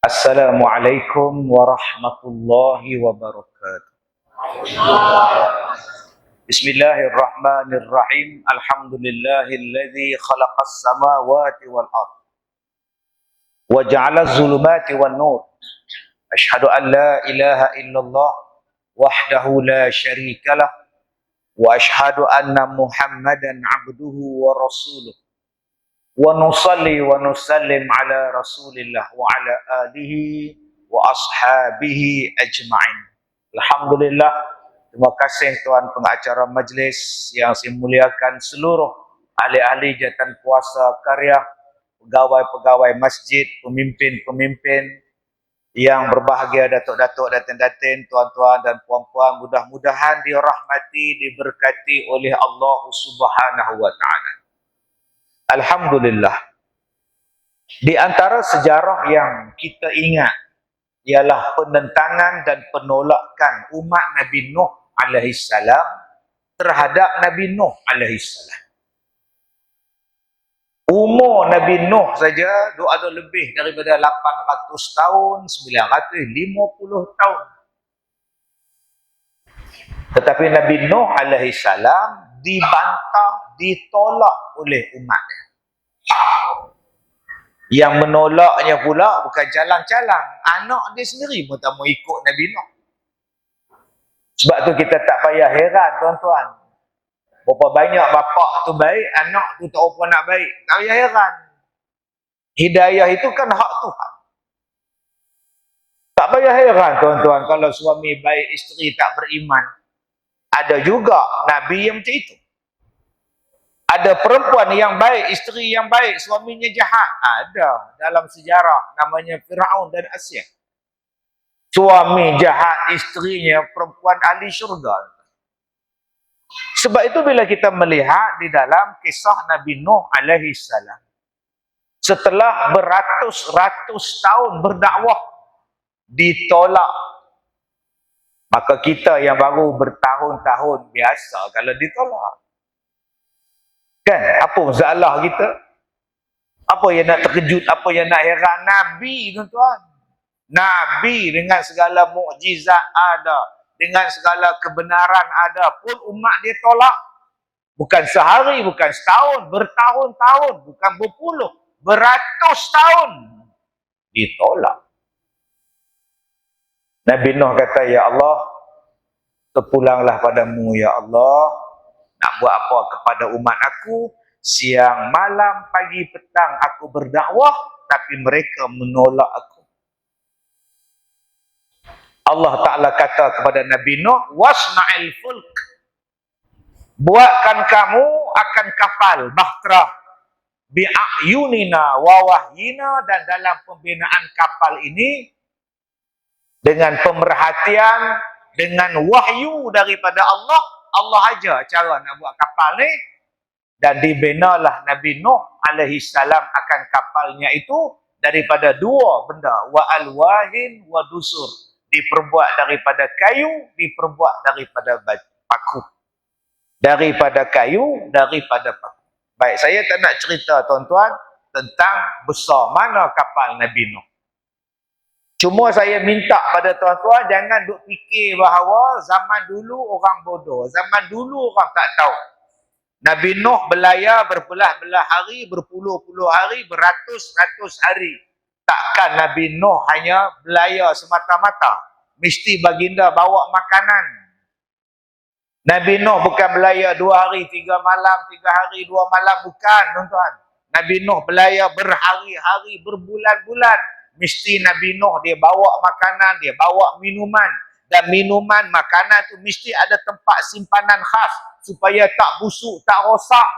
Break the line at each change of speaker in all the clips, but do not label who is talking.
Assalamualaikum warahmatullahi wabarakatuh. Bismillahirrahmanirrahim. Alhamdulillahilladzi khalaqas samawati wal ardh wa ja'alaz zulumati wan nur. Asyhadu an la ilaha illallah wahdahu la syarikalah wa asyhadu anna Muhammadan abduhu wa rasuluh. Wa nusalli wa nusallim ala rasulillah wa ala alihi wa ashabihi ajma'in. Alhamdulillah, terima kasih tuan pengacara majlis yang saya muliakan, seluruh ahli-ahli jawatan kuasa karya, pegawai-pegawai masjid, pemimpin-pemimpin yang berbahagia, datuk-datuk, datin-datin, tuan-tuan dan puan-puan, mudah-mudahan dirahmati, diberkati oleh Allah Subhanahu wa taala. Alhamdulillah, di antara sejarah yang kita ingat ialah penentangan dan penolakan umat Nabi Nuh alaihissalam terhadap Nabi Nuh alaihissalam. Umur Nabi Nuh saja ada lebih daripada 800 tahun, 950 tahun. Tetapi Nabi Nuh alaihissalam dibantah, ditolak oleh umatnya. Yang menolaknya pula bukan calang-calang, anak dia sendiri pun tak mau ikut Nabi Nuh. Sebab tu kita tak payah heran tuan-tuan, berapa banyak bapak tu baik, anak tu tak apa nak baik. Tak payah heran. Hidayah itu kan hak Tuhan. Tak payah heran tuan-tuan kalau suami baik, isteri tak beriman. Ada juga Nabi yang macam itu. Ada perempuan yang baik, isteri yang baik, suaminya jahat. Ada dalam sejarah, namanya Firaun dan Asyad. Suami jahat, isterinya perempuan ahli syurga. Sebab itu bila kita melihat di dalam kisah Nabi Nuh alaihissalam, setelah beratus-ratus tahun berdakwah, ditolak. Maka kita yang baru bertahun-tahun biasa kalau ditolak. Kan? Apa masalah kita? Apa yang nak terkejut? Apa yang nak heran? Nabi tuan-tuan. Nabi dengan segala mukjizat ada. Dengan segala kebenaran ada. Pun umat dia tolak. Bukan sehari, bukan setahun. Bertahun-tahun. Bukan berpuluh. Beratus tahun. Ditolak. Nabi Nuh kata, ya Allah, terpulanglah padamu ya Allah. Nak buat apa kepada umat aku? Siang, malam, pagi, petang aku berdakwah, tapi mereka menolak aku. Allah Ta'ala kata kepada Nabi Nuh, wasna'il fulk. Buatkan kamu akan kapal, bahtera. Bi'ayunina wa wahyina, dan dalam pembinaan kapal ini, dengan pemerhatian, dengan wahyu daripada Allah, Allah aja cara nak buat kapal ni. Dan dibinalah Nabi Nuh alaihissalam akan kapalnya itu daripada dua benda, wa alwahin wa dusur. Diperbuat daripada kayu, diperbuat daripada paku. Daripada kayu, daripada paku. Baik, saya tak nak cerita tuan-tuan tentang besar mana kapal Nabi Nuh. Cuma saya minta pada tuan-tuan jangan duk fikir bahawa zaman dulu orang bodoh. Zaman dulu orang tak tahu. Nabi Nuh berlayar berbelah-belah hari, berpuluh-puluh hari, beratus-ratus hari. Takkan Nabi Nuh hanya berlayar semata-mata. Mesti baginda bawa makanan. Nabi Nuh bukan berlayar 2 hari, 3 malam, 3 hari, 2 malam. Bukan tuan-tuan. Nabi Nuh berlayar berhari-hari, berbulan-bulan. Mesti Nabi Nuh dia bawa makanan, dia bawa minuman. Dan minuman, makanan tu mesti ada tempat simpanan khas. Supaya tak busuk, tak rosak.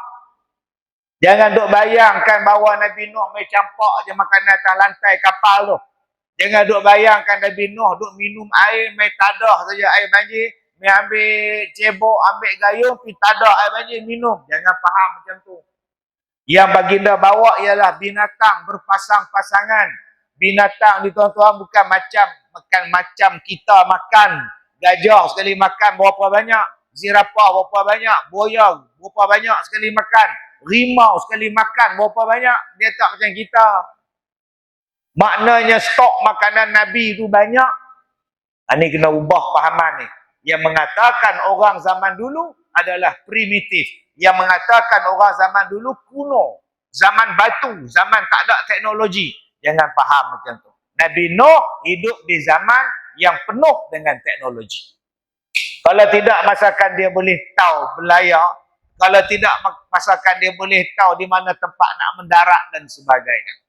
Jangan duk bayangkan bahawa Nabi Nuh main campak je makanan atas lantai kapal tu. Jangan duk bayangkan Nabi Nuh duk minum air, main tadah saja air banjir. Main ambil cebok, ambil gayung, pergi tadah air banjir, minum. Jangan faham macam tu. Yang baginda bawa ialah binatang berpasang-pasangan. Binatang ni tuan-tuan bukan macam kita makan. Gajah sekali makan berapa banyak, zirapah berapa banyak, buaya berapa banyak sekali makan, rimau sekali makan berapa banyak. Dia tak macam kita. Maknanya stok makanan Nabi itu banyak. Ini kena ubah pahaman ni. Yang mengatakan orang zaman dulu adalah primitif. Yang mengatakan orang zaman dulu kuno. Zaman batu. Zaman tak ada teknologi. Jangan faham macam tu. Nabi Nuh hidup di zaman yang penuh dengan teknologi. Kalau tidak masakan dia boleh tahu belayar. Kalau tidak masakan dia boleh tahu di mana tempat nak mendarat dan sebagainya.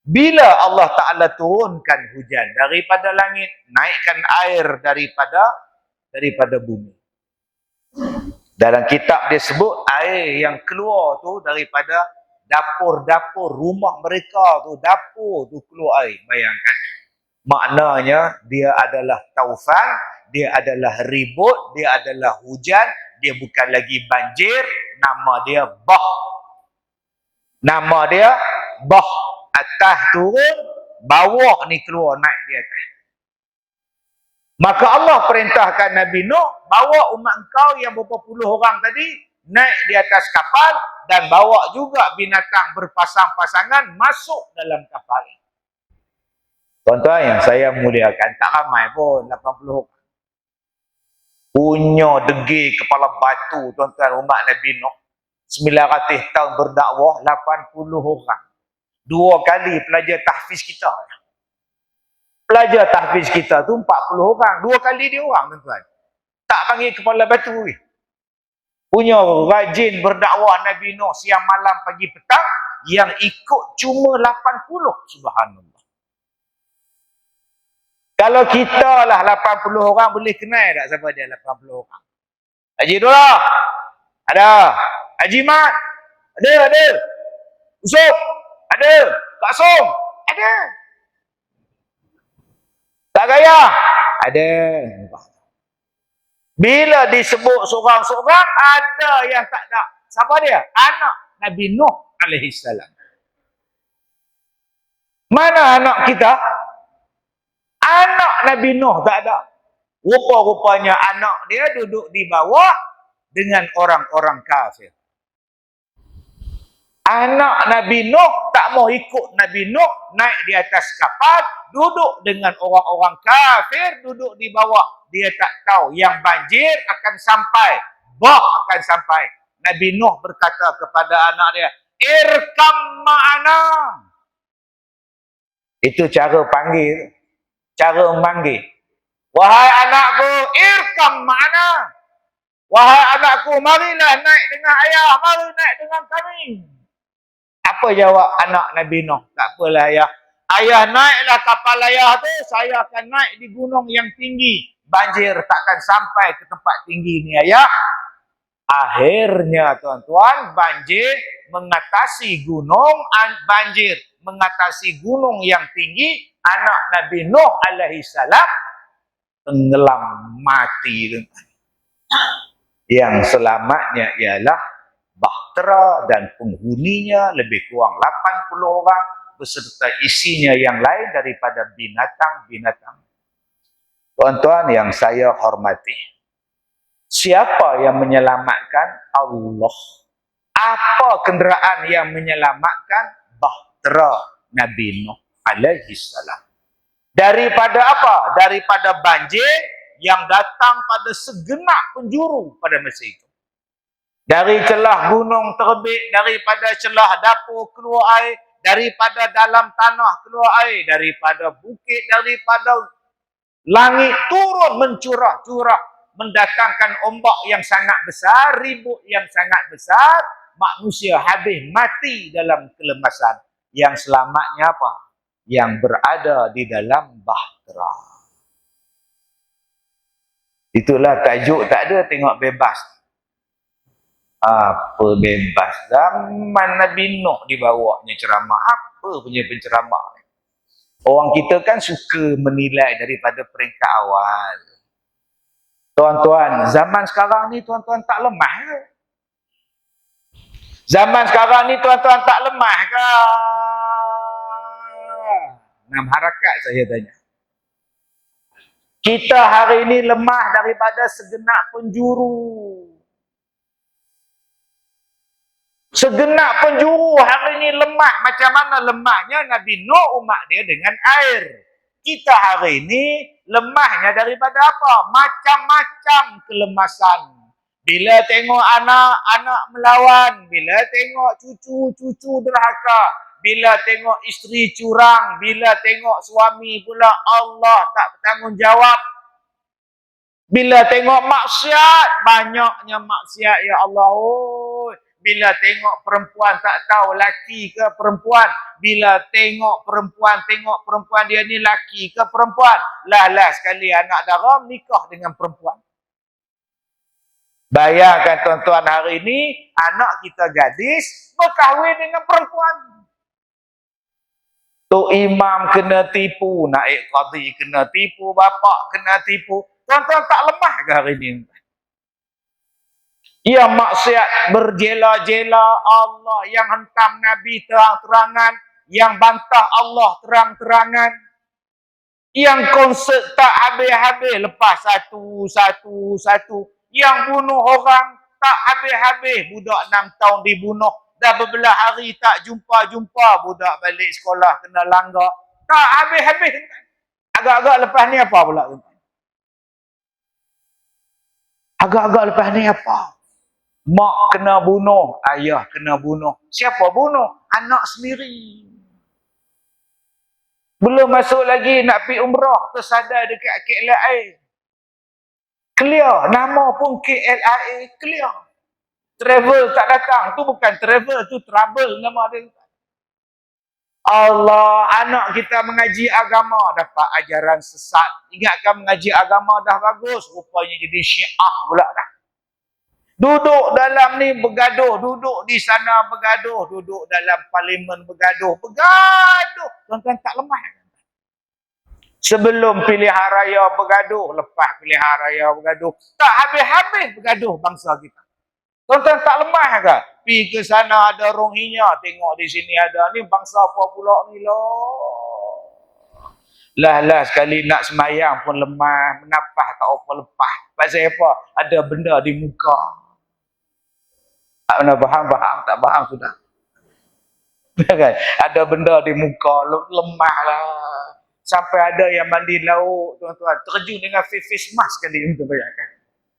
Bila Allah Ta'ala turunkan hujan daripada langit, naikkan air daripada bumi. Dalam kitab dia sebut air yang keluar tu daripada dapur-dapur rumah mereka tu, dapur tu keluar air. Bayangkan. Maknanya dia adalah taufan, dia adalah ribut, dia adalah hujan, dia bukan lagi banjir, nama dia bah. Nama dia bah. Atas turun, bawah ni keluar naik di atas. Maka Allah perintahkan Nabi Nuh, bawa umat engkau yang berapa puluh orang tadi, naik di atas kapal, dan bawa juga binatang berpasang-pasangan masuk dalam kapal. Tuan-tuan yang saya muliakan, tak ramai pun 80 orang. Punya degil kepala batu, tuan-tuan, umat Nabi Nuh. 900 tahun berdakwah, 80 orang. 2 kali pelajar tahfiz kita. Pelajar tahfiz kita tu 40 orang. 2 kali dia orang, tuan-tuan. Tak panggil kepala batu. Punya rajin berdakwah Nabi Nuh siang malam pagi petang, yang ikut cuma 80. Subhanallah. Kalau kita lah 80 orang, boleh kenal tak siapa dia 80 orang? Haji Dullah? Ada. Haji Mat? Ada. Usop? Ada. Kak Som? Ada. Tak Gaya? Ada. Bila disebut seorang-seorang, ada yang tak ada. Siapa dia? Anak Nabi Nuh alaihissalam. Mana anak kita? Anak Nabi Nuh tak ada. Rupa-rupanya anak dia duduk di bawah dengan orang-orang kafir. Anak Nabi Nuh tak mau ikut Nabi Nuh naik di atas kapal, duduk dengan orang-orang kafir, duduk di bawah. Dia tak tahu yang banjir akan sampai, bah akan sampai. Nabi Nuh berkata kepada anak dia, "Irkam ma'ana." Itu cara panggil, cara memanggil. "Wahai anakku, irkam ma'ana." "Wahai anakku, marilah naik dengan ayah, mari naik dengan kami." Apa jawab anak Nabi Nuh? Tak apalah ayah. Ayah naiklah kapal ayah tu, saya akan naik di gunung yang tinggi. Banjir takkan sampai ke tempat tinggi ni ayah. Akhirnya tuan-tuan, banjir mengatasi gunung, banjir mengatasi gunung yang tinggi. Anak Nabi Nuh alaihissalam tenggelam mati. Yang selamatnya ialah bahtera dan penghuninya lebih kurang 80 orang beserta isinya yang lain daripada binatang-binatang. Tuan-tuan yang saya hormati, siapa yang menyelamatkan? Allah. Apa kenderaan yang menyelamatkan? Bahtera Nabi Nuh alaihissalam. Daripada apa? Daripada banjir yang datang pada segenap penjuru pada masa itu. Dari celah gunung terbit, daripada celah dapur keluar air, daripada dalam tanah keluar air, daripada bukit, daripada langit turun mencurah-curah, mendatangkan ombak yang sangat besar, ribut yang sangat besar, manusia habis mati dalam kelemasan. Yang selamatnya apa? Yang berada di dalam bahtera. Itulah tajuk, tak ada tengok bebas. Apa bebas? Zaman Nabi Nuh dibawanya ceramah. Apa punya penceramah? Orang kita kan suka menilai daripada peringkat awal. Tuan-tuan, zaman sekarang ni tuan-tuan tak lemah ke? Zaman sekarang ni tuan-tuan tak lemah ke? 6 harakat saya tanya. Kita hari ini lemah daripada segenap penjuru. Segenap penjuru hari ini lemah. Macam mana lemahnya Nabi Nuh umat dia dengan air. Kita hari ini lemahnya daripada apa? Macam-macam kelemasan. Bila tengok anak-anak melawan, bila tengok cucu-cucu derhaka, bila tengok isteri curang, bila tengok suami pula Allah tak bertanggungjawab. Bila tengok maksiat, banyaknya maksiat ya Allah. Oh, bila tengok perempuan tak tahu laki ke perempuan. Bila tengok perempuan dia ni laki ke perempuan. Lah sekali anak dara nikah dengan perempuan. Bayangkan tuan-tuan hari ini, anak kita gadis berkahwin dengan perempuan. Tok Imam kena tipu, naik qadi kena tipu, bapak kena tipu. Tuan-tuan tak lemah ke hari ini? Yang maksiat berjela-jela Allah, yang hentam Nabi terang-terangan, yang bantah Allah terang-terangan, yang konsert tak habis-habis lepas satu, yang bunuh orang tak habis-habis, budak 6 tahun dibunuh, dah berbelah hari tak jumpa-jumpa, budak balik sekolah kena langgar, tak habis-habis. Agak-agak lepas ni apa pula? Agak-agak lepas ni apa? Mak kena bunuh, ayah kena bunuh. Siapa bunuh? Anak sendiri. Belum masuk lagi nak pergi umrah, tersadar dekat KLIA. Clear, nama pun KLIA clear. Travel tak datang, tu bukan travel, tu trouble nama dia. Allah, anak kita mengaji agama dapat ajaran sesat. Ingatkan mengaji agama dah bagus, rupanya jadi Syiah pula dah. Duduk dalam ni bergaduh, duduk di sana bergaduh, duduk dalam parlimen bergaduh. Tuan-tuan tak lemah. Sebelum pilihan raya bergaduh, lepas pilihan raya bergaduh, tak habis-habis bergaduh bangsa kita. Tuan-tuan tak lemah ke? Pergi ke sana ada Rohingya, tengok di sini ada ni bangsa apa pula ni lah. Lah sekali nak semayang pun lemah, menapah tak apa lepas. Pasal apa? Ada benda di muka. Tak pernah faham, tak faham sudah. Kan? Ada benda di muka, lemah lah. Sampai ada yang mandi laut, tuan-tuan, terjun dengan face mask sekali untuk bayangkan.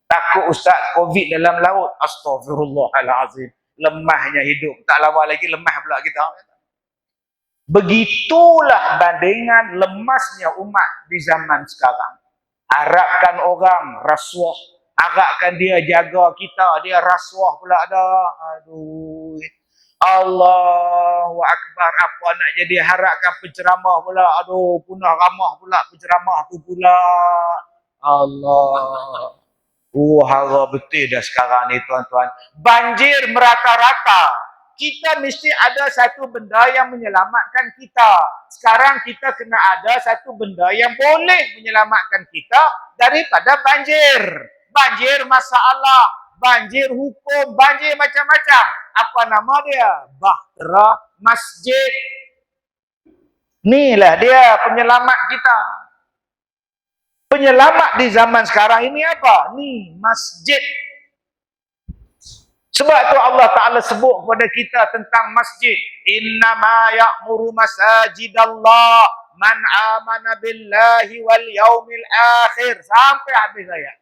Takut ustaz COVID dalam laut. Astaghfirullahalazim. Lemahnya hidup. Tak lama lagi lemah pula kita. Begitulah bandingan lemasnya umat di zaman sekarang. Harapkan orang rasuah. Harapkan dia jaga kita. Dia rasuah pula dah. Aduh. Allahu Akbar. Apa nak jadi harapkan penceramah pula. Aduh. Punah ramah pula penceramah tu pula. Allah. Hara betul dah sekarang ni tuan-tuan. Banjir merata-rata. Kita mesti ada satu benda yang menyelamatkan kita. Sekarang kita kena ada satu benda yang boleh menyelamatkan kita daripada banjir. Banjir masalah, banjir hukum, banjir macam-macam. Apa nama dia? Bahtera Masjid. Inilah dia penyelamat kita. Penyelamat di zaman sekarang ini apa? Ni masjid. Sebab tu Allah Ta'ala sebut kepada kita tentang masjid. Innama ya'muru masajidallah man amana billahi wal yaumil akhir. Sampai habis ayat.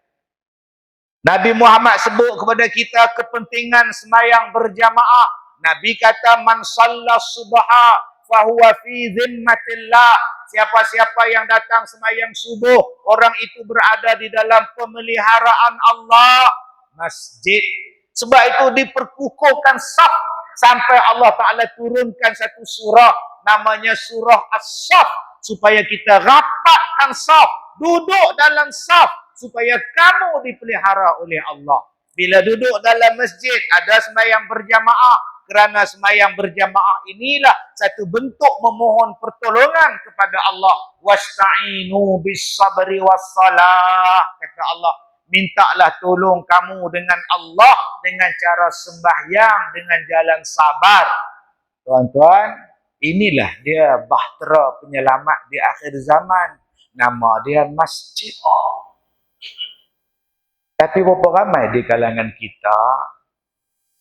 Nabi Muhammad sebut kepada kita kepentingan semayang berjamaah. Nabi kata man shalla subha fahuwa fi zimmatillah. Siapa-siapa yang datang semayang subuh, orang itu berada di dalam pemeliharaan Allah. Masjid. Sebab itu diperkukuhkan saf sampai Allah Ta'ala turunkan satu surah namanya surah As-Saf supaya kita rapatkan saf, duduk dalam saf supaya kamu dipelihara oleh Allah. Bila duduk dalam masjid ada sembahyang berjamaah, kerana sembahyang berjamaah inilah satu bentuk memohon pertolongan kepada Allah. Wasta'inu bis-sabri was-salah, kata Allah. Mintalah tolong kamu dengan Allah dengan cara sembahyang, dengan jalan sabar. Tuan-tuan, inilah dia bahtera penyelamat di akhir zaman. Nama dia masjid. Tapi berapa ramai di kalangan kita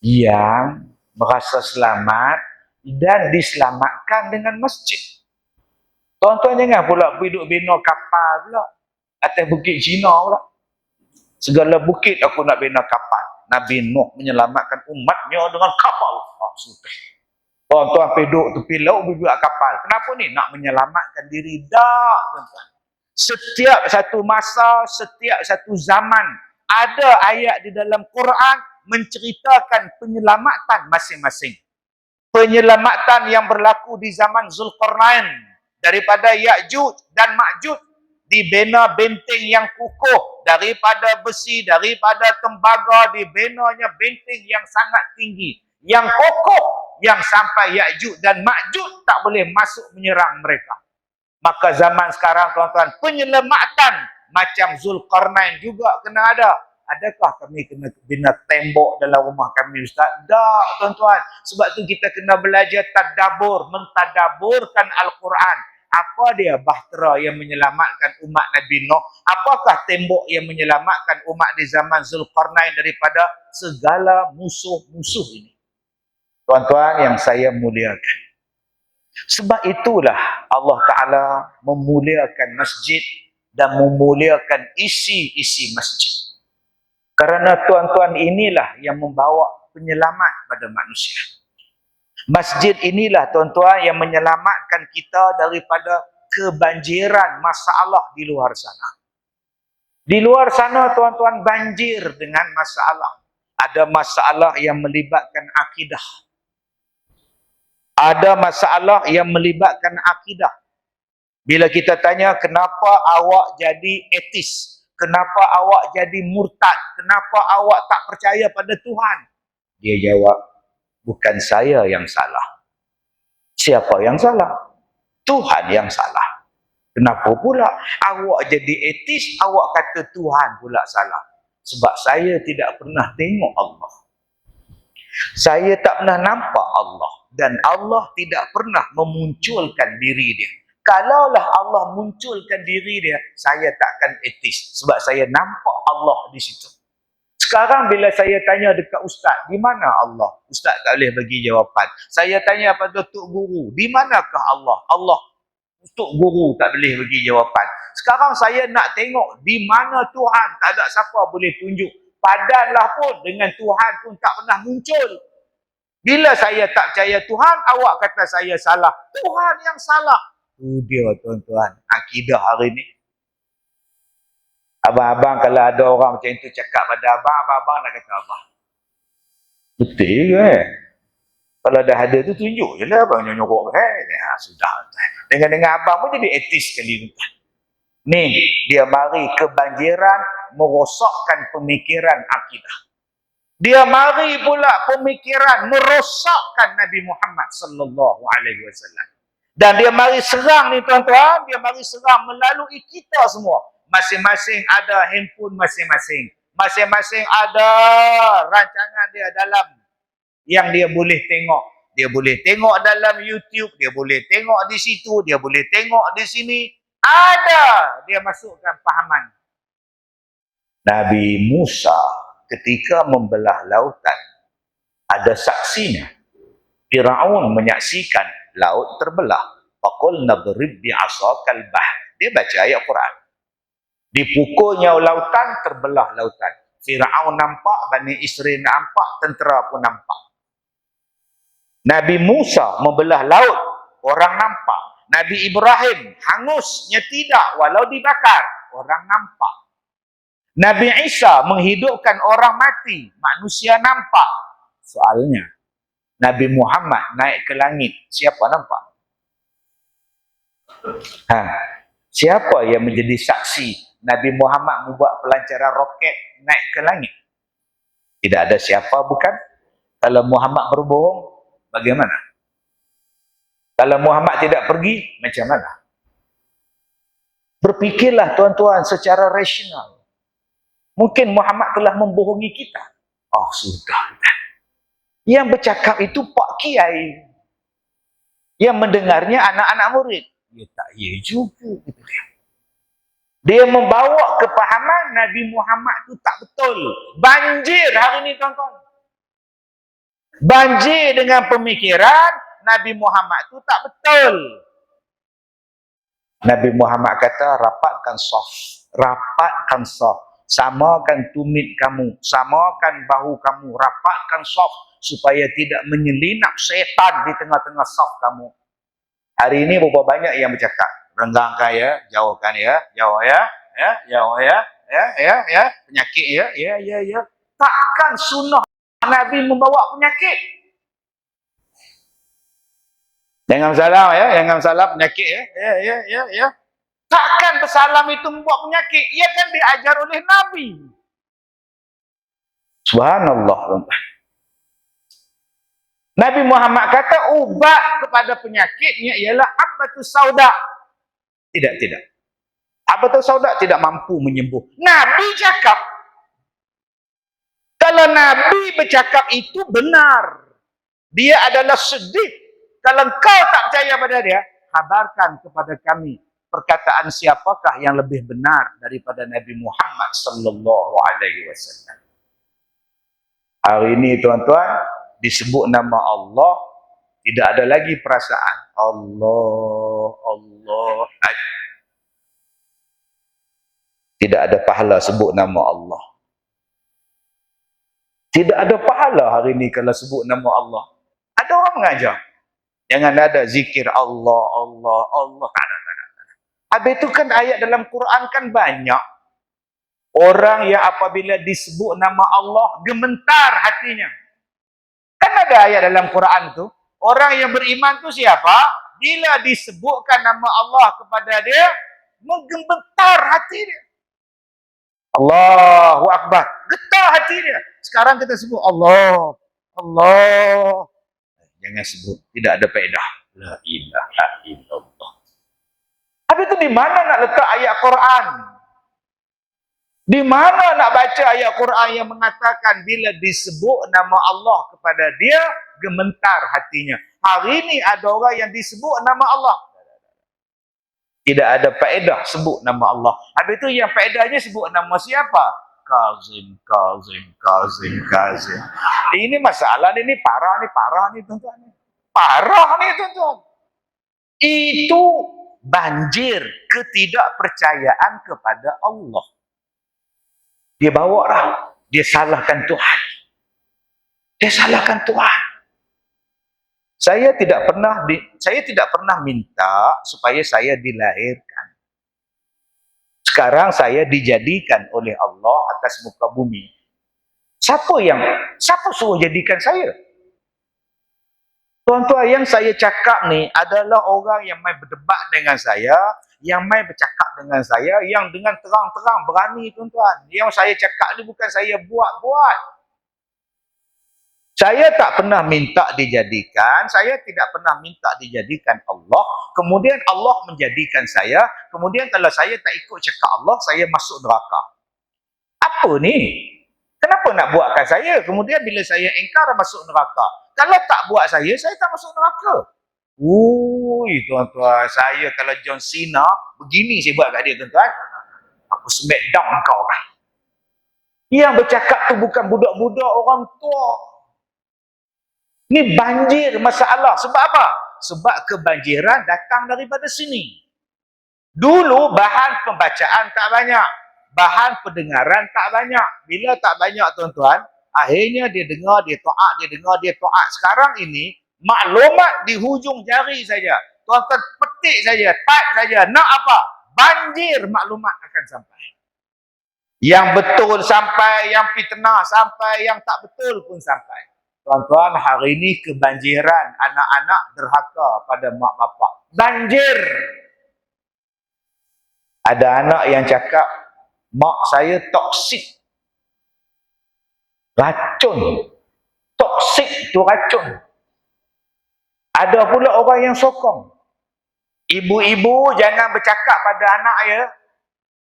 yang merasa selamat dan diselamatkan dengan masjid. Tuan-tuan jangan pula pergi duduk bina kapal pula atas bukit Cina pula. Segala bukit aku nak bina kapal. Nabi Nuh menyelamatkan umatnya dengan kapal. Sudah. Tuan-tuan pergi duduk tepi laut buat kapal. Kenapa ni? Nak menyelamatkan diri. Tak, tuan-tuan. Setiap satu masa, setiap satu zaman, ada ayat di dalam Quran menceritakan penyelamatan masing-masing. Penyelamatan yang berlaku di zaman Zulkarnain daripada Ya'juj dan Ma'juj, dibina benteng yang kukuh daripada besi, daripada tembaga, dibinanya benteng yang sangat tinggi, yang kokoh, yang sampai Ya'juj dan Ma'juj tak boleh masuk menyerang mereka. Maka zaman sekarang tuan-tuan, penyelamatan macam Zulkarnain juga kena ada. Adakah kami kena bina tembok dalam rumah kami, Ustaz? Tak, tuan-tuan. Sebab tu kita kena belajar tadabbur, mentadaburkan Al-Quran. Apa dia bahtera yang menyelamatkan umat Nabi Nuh? Apakah tembok yang menyelamatkan umat di zaman Zulkarnain daripada segala musuh-musuh ini? Tuan-tuan yang saya muliakan. Sebab itulah Allah Ta'ala memuliakan masjid dan memuliakan isi-isi masjid. Kerana tuan-tuan inilah yang membawa penyelamat pada manusia. Masjid inilah tuan-tuan yang menyelamatkan kita daripada kebanjiran masalah di luar sana. Di luar sana tuan-tuan banjir dengan masalah. Ada masalah yang melibatkan akidah. Ada masalah yang melibatkan akidah. Bila kita tanya, kenapa awak jadi etis? Kenapa awak jadi murtad? Kenapa awak tak percaya pada Tuhan? Dia jawab, bukan saya yang salah. Siapa yang salah? Tuhan yang salah. Kenapa pula awak jadi etis, awak kata Tuhan pula salah? Sebab saya tidak pernah tengok Allah. Saya tak pernah nampak Allah. Dan Allah tidak pernah memunculkan diri dia. Kalaulah Allah munculkan diri dia, saya takkan etis. Sebab saya nampak Allah di situ. Sekarang bila saya tanya dekat Ustaz, di mana Allah? Ustaz tak boleh bagi jawapan. Saya tanya pada Tok Guru, di manakah Allah? Allah, Tok Guru tak boleh bagi jawapan. Sekarang saya nak tengok di mana Tuhan, tak ada siapa boleh tunjuk. Padanlah pun dengan Tuhan pun tak pernah muncul. Bila saya tak percaya Tuhan, awak kata saya salah. Tuhan yang salah. Itu dia tuan-tuan, akidah hari ni. Abang-abang kalau ada orang macam itu cakap pada abang, abang nak kata apa? Betul ke? Kalau dah ada tu tunjuk je lah abang nyorok. Sudah. Dengan abang pun jadi etis sekali. Ni, dia mari kebanjiran merosakkan pemikiran akidah. Dia mari pula pemikiran merosakkan Nabi Muhammad sallallahu alaihi wasallam. Dan dia mari serang ni tuan-tuan, dia mari serang melalui kita semua. Masing-masing ada handphone masing-masing. Masing-masing ada rancangan dia dalam yang dia boleh tengok. Dia boleh tengok dalam YouTube, dia boleh tengok di situ, dia boleh tengok di sini. Ada dia masukkan fahaman. Nabi Musa ketika membelah lautan, ada saksinya. Firaun menyaksikan laut terbelah. Faqulna drib bi'asakal bahr. Dia baca ayat Quran. Dipukulnya lautan, terbelah lautan. Firaun nampak, Bani Israel nampak, tentera pun nampak. Nabi Musa membelah laut, orang nampak. Nabi Ibrahim hangusnya tidak, walau dibakar, orang nampak. Nabi Isa menghidupkan orang mati, manusia nampak. Soalnya, Nabi Muhammad naik ke langit, siapa nampak? Siapa yang menjadi saksi Nabi Muhammad membuat pelancaran roket naik ke langit? Tidak ada siapa, bukan? Kalau Muhammad berbohong, bagaimana? Kalau Muhammad tidak pergi, macam mana? Berfikirlah tuan-tuan secara rasional. Mungkin Muhammad telah membohongi kita. Oh, sudah. Yang bercakap itu Pak Kiai. Yang mendengarnya anak-anak murid. Ya tak, ya juga. Dia membawa kepahaman Nabi Muhammad itu tak betul. Banjir hari ini tuan-tuan. Banjir dengan pemikiran Nabi Muhammad tu tak betul. Nabi Muhammad kata rapatkan saf, rapatkan saf, samakan tumit kamu, samakan bahu kamu, rapatkan saf supaya tidak menyelinap syaitan di tengah-tengah saf kamu. Hari ini berapa banyak yang bercakap, renggangkan ya, jauhkan ya, jauh ya, jauh ya, penyakit ya. Takkan sunnah Nabi membawa penyakit. Jangan salam ya, jangan salam penyakit ya. Takkan bersalam itu membawa penyakit. Ia kan diajar oleh Nabi. Subhanallah. Nabi Muhammad kata ubat kepada penyakitnya ialah habbatus sauda. Tidak. Habbatus sauda tidak mampu menyembuh. Nabi cakap. Kalau Nabi bercakap itu benar. Dia adalah siddiq. Kalau kau tak percaya pada dia, kabarkan kepada kami perkataan siapakah yang lebih benar daripada Nabi Muhammad sallallahu alaihi wasallam. Hari ini tuan-tuan, disebut nama Allah, tidak ada lagi perasaan Allah. Tidak ada pahala sebut nama Allah. Tidak ada pahala hari ini kalau sebut nama Allah. Ada orang mengajar, jangan ada zikir Allah. Tak ada. Habis itu kan ayat dalam Quran kan banyak. Orang yang apabila disebut nama Allah, gementar hatinya. Kan ada ayat dalam Quran tu, orang yang beriman tu siapa? Bila disebutkan nama Allah kepada dia, menggemetar hati dia. Allahu Akbar. Getar hati dia. Sekarang kita sebut Allah. Jangan sebut. Tidak ada faedah. La ilaha illallah. Habis itu di mana nak letak ayat Quran? Di mana nak baca ayat Quran yang mengatakan bila disebut nama Allah kepada dia, gementar hatinya. Hari ini ada orang yang disebut nama Allah. Tidak ada faedah sebut nama Allah. Habis itu yang faedahnya sebut nama siapa? Kazim. Ini masalah ini parah nih tuan-tuan. Parah nih tuan-tuan. Itu banjir ketidakpercayaan kepada Allah. Dia bawa lah. Dia salahkan Tuhan. Saya tidak pernah minta supaya saya dilahirkan. Sekarang saya dijadikan oleh Allah atas muka bumi. Siapa suruh jadikan saya? Tuan-tuan, yang saya cakap ni adalah orang yang mai berdebat dengan saya, yang mai bercakap dengan saya, yang dengan terang-terang berani tuan-tuan. Yang saya cakap ni bukan saya buat-buat. Saya tak pernah minta dijadikan, saya tidak pernah minta dijadikan Allah, kemudian Allah menjadikan saya, kemudian kalau saya tak ikut cakap Allah, saya masuk neraka. Apa ni? Kenapa nak buatkan saya? Kemudian bila saya ingkar masuk neraka. Kalau tak buat saya tak masuk neraka. Tuan-tuan, saya kalau John Cena, begini saya buat kat dia tuan-tuan. Aku smackdown kau kan. Yang bercakap tu bukan budak-budak orang tua. Ni banjir masalah. Sebab apa? Sebab kebanjiran datang daripada sini. Dulu bahan pembacaan tak banyak. Bahan pendengaran tak banyak. Bila tak banyak tuan-tuan, akhirnya dia dengar, dia taat. Sekarang ini, maklumat di hujung jari saja. Tuan-tuan petik saja, type saja. Nak apa? Banjir maklumat akan sampai. Yang betul sampai, yang fitnah sampai, yang tak betul pun sampai. Tuan-tuan, hari ini kebanjiran anak-anak derhaka pada mak bapak. Banjir. Ada anak yang cakap, mak saya toksik. Racun. Toksik tu racun. Ada pula orang yang sokong. Ibu-ibu jangan bercakap pada anak ya.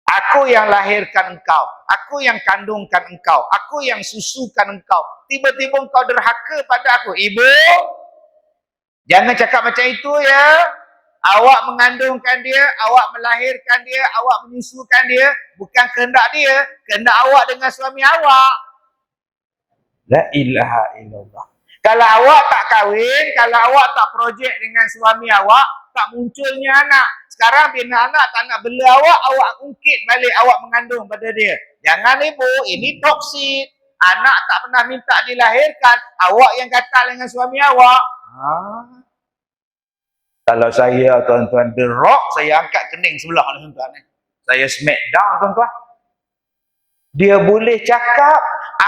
Aku yang lahirkan engkau. Aku yang kandungkan engkau. Aku yang susukan engkau. Tiba-tiba engkau derhaka pada aku. Ibu, jangan cakap macam itu ya. Awak mengandungkan dia, awak melahirkan dia, awak menyusukan dia. Bukan kehendak dia. Kehendak awak dengan suami awak. La ilaha illallah. Kalau awak tak kahwin, kalau awak tak projek dengan suami awak, tak munculnya anak. Sekarang bila anak tak nak bela awak, awak ungkit balik awak mengandung pada dia. Jangan ibu, ini toksik. Anak tak pernah minta dilahirkan, awak yang gatal dengan suami awak. Kalau saya, tuan-tuan, The Rock, saya angkat kening sebelah ni, tuan-tuan. Saya smack down, tuan-tuan. Dia boleh cakap,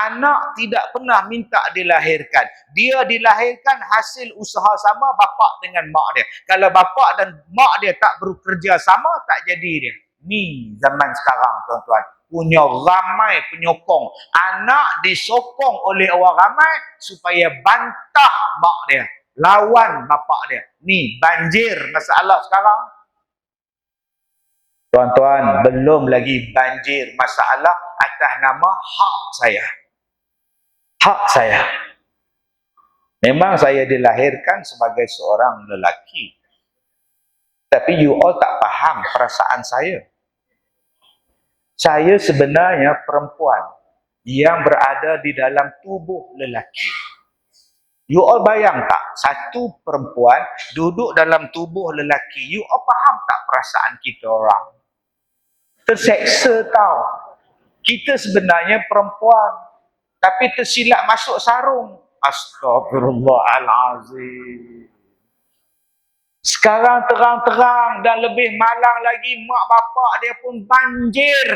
anak tidak pernah minta dilahirkan. Dia dilahirkan hasil usaha sama bapa dengan mak dia. Kalau bapa dan mak dia tak bekerja sama, tak jadi dia. Ni zaman sekarang, tuan-tuan. Punya ramai penyokong. Anak disokong oleh orang ramai supaya bantah mak dia. Lawan bapa dia. Ni banjir masalah sekarang. Tuan-tuan, belum lagi banjir masalah atas nama hak saya. Hak saya. Memang saya dilahirkan sebagai seorang lelaki. Tapi you all tak faham perasaan saya. Saya sebenarnya perempuan yang berada di dalam tubuh lelaki. You all bayang tak? Satu perempuan duduk dalam tubuh lelaki. You all faham tak perasaan kita orang? Terseksa tau. Kita sebenarnya perempuan. Tapi tersilap masuk sarung. Astagfirullahalazim. Sekarang terang-terang dan lebih malang lagi, mak bapak dia pun banjir.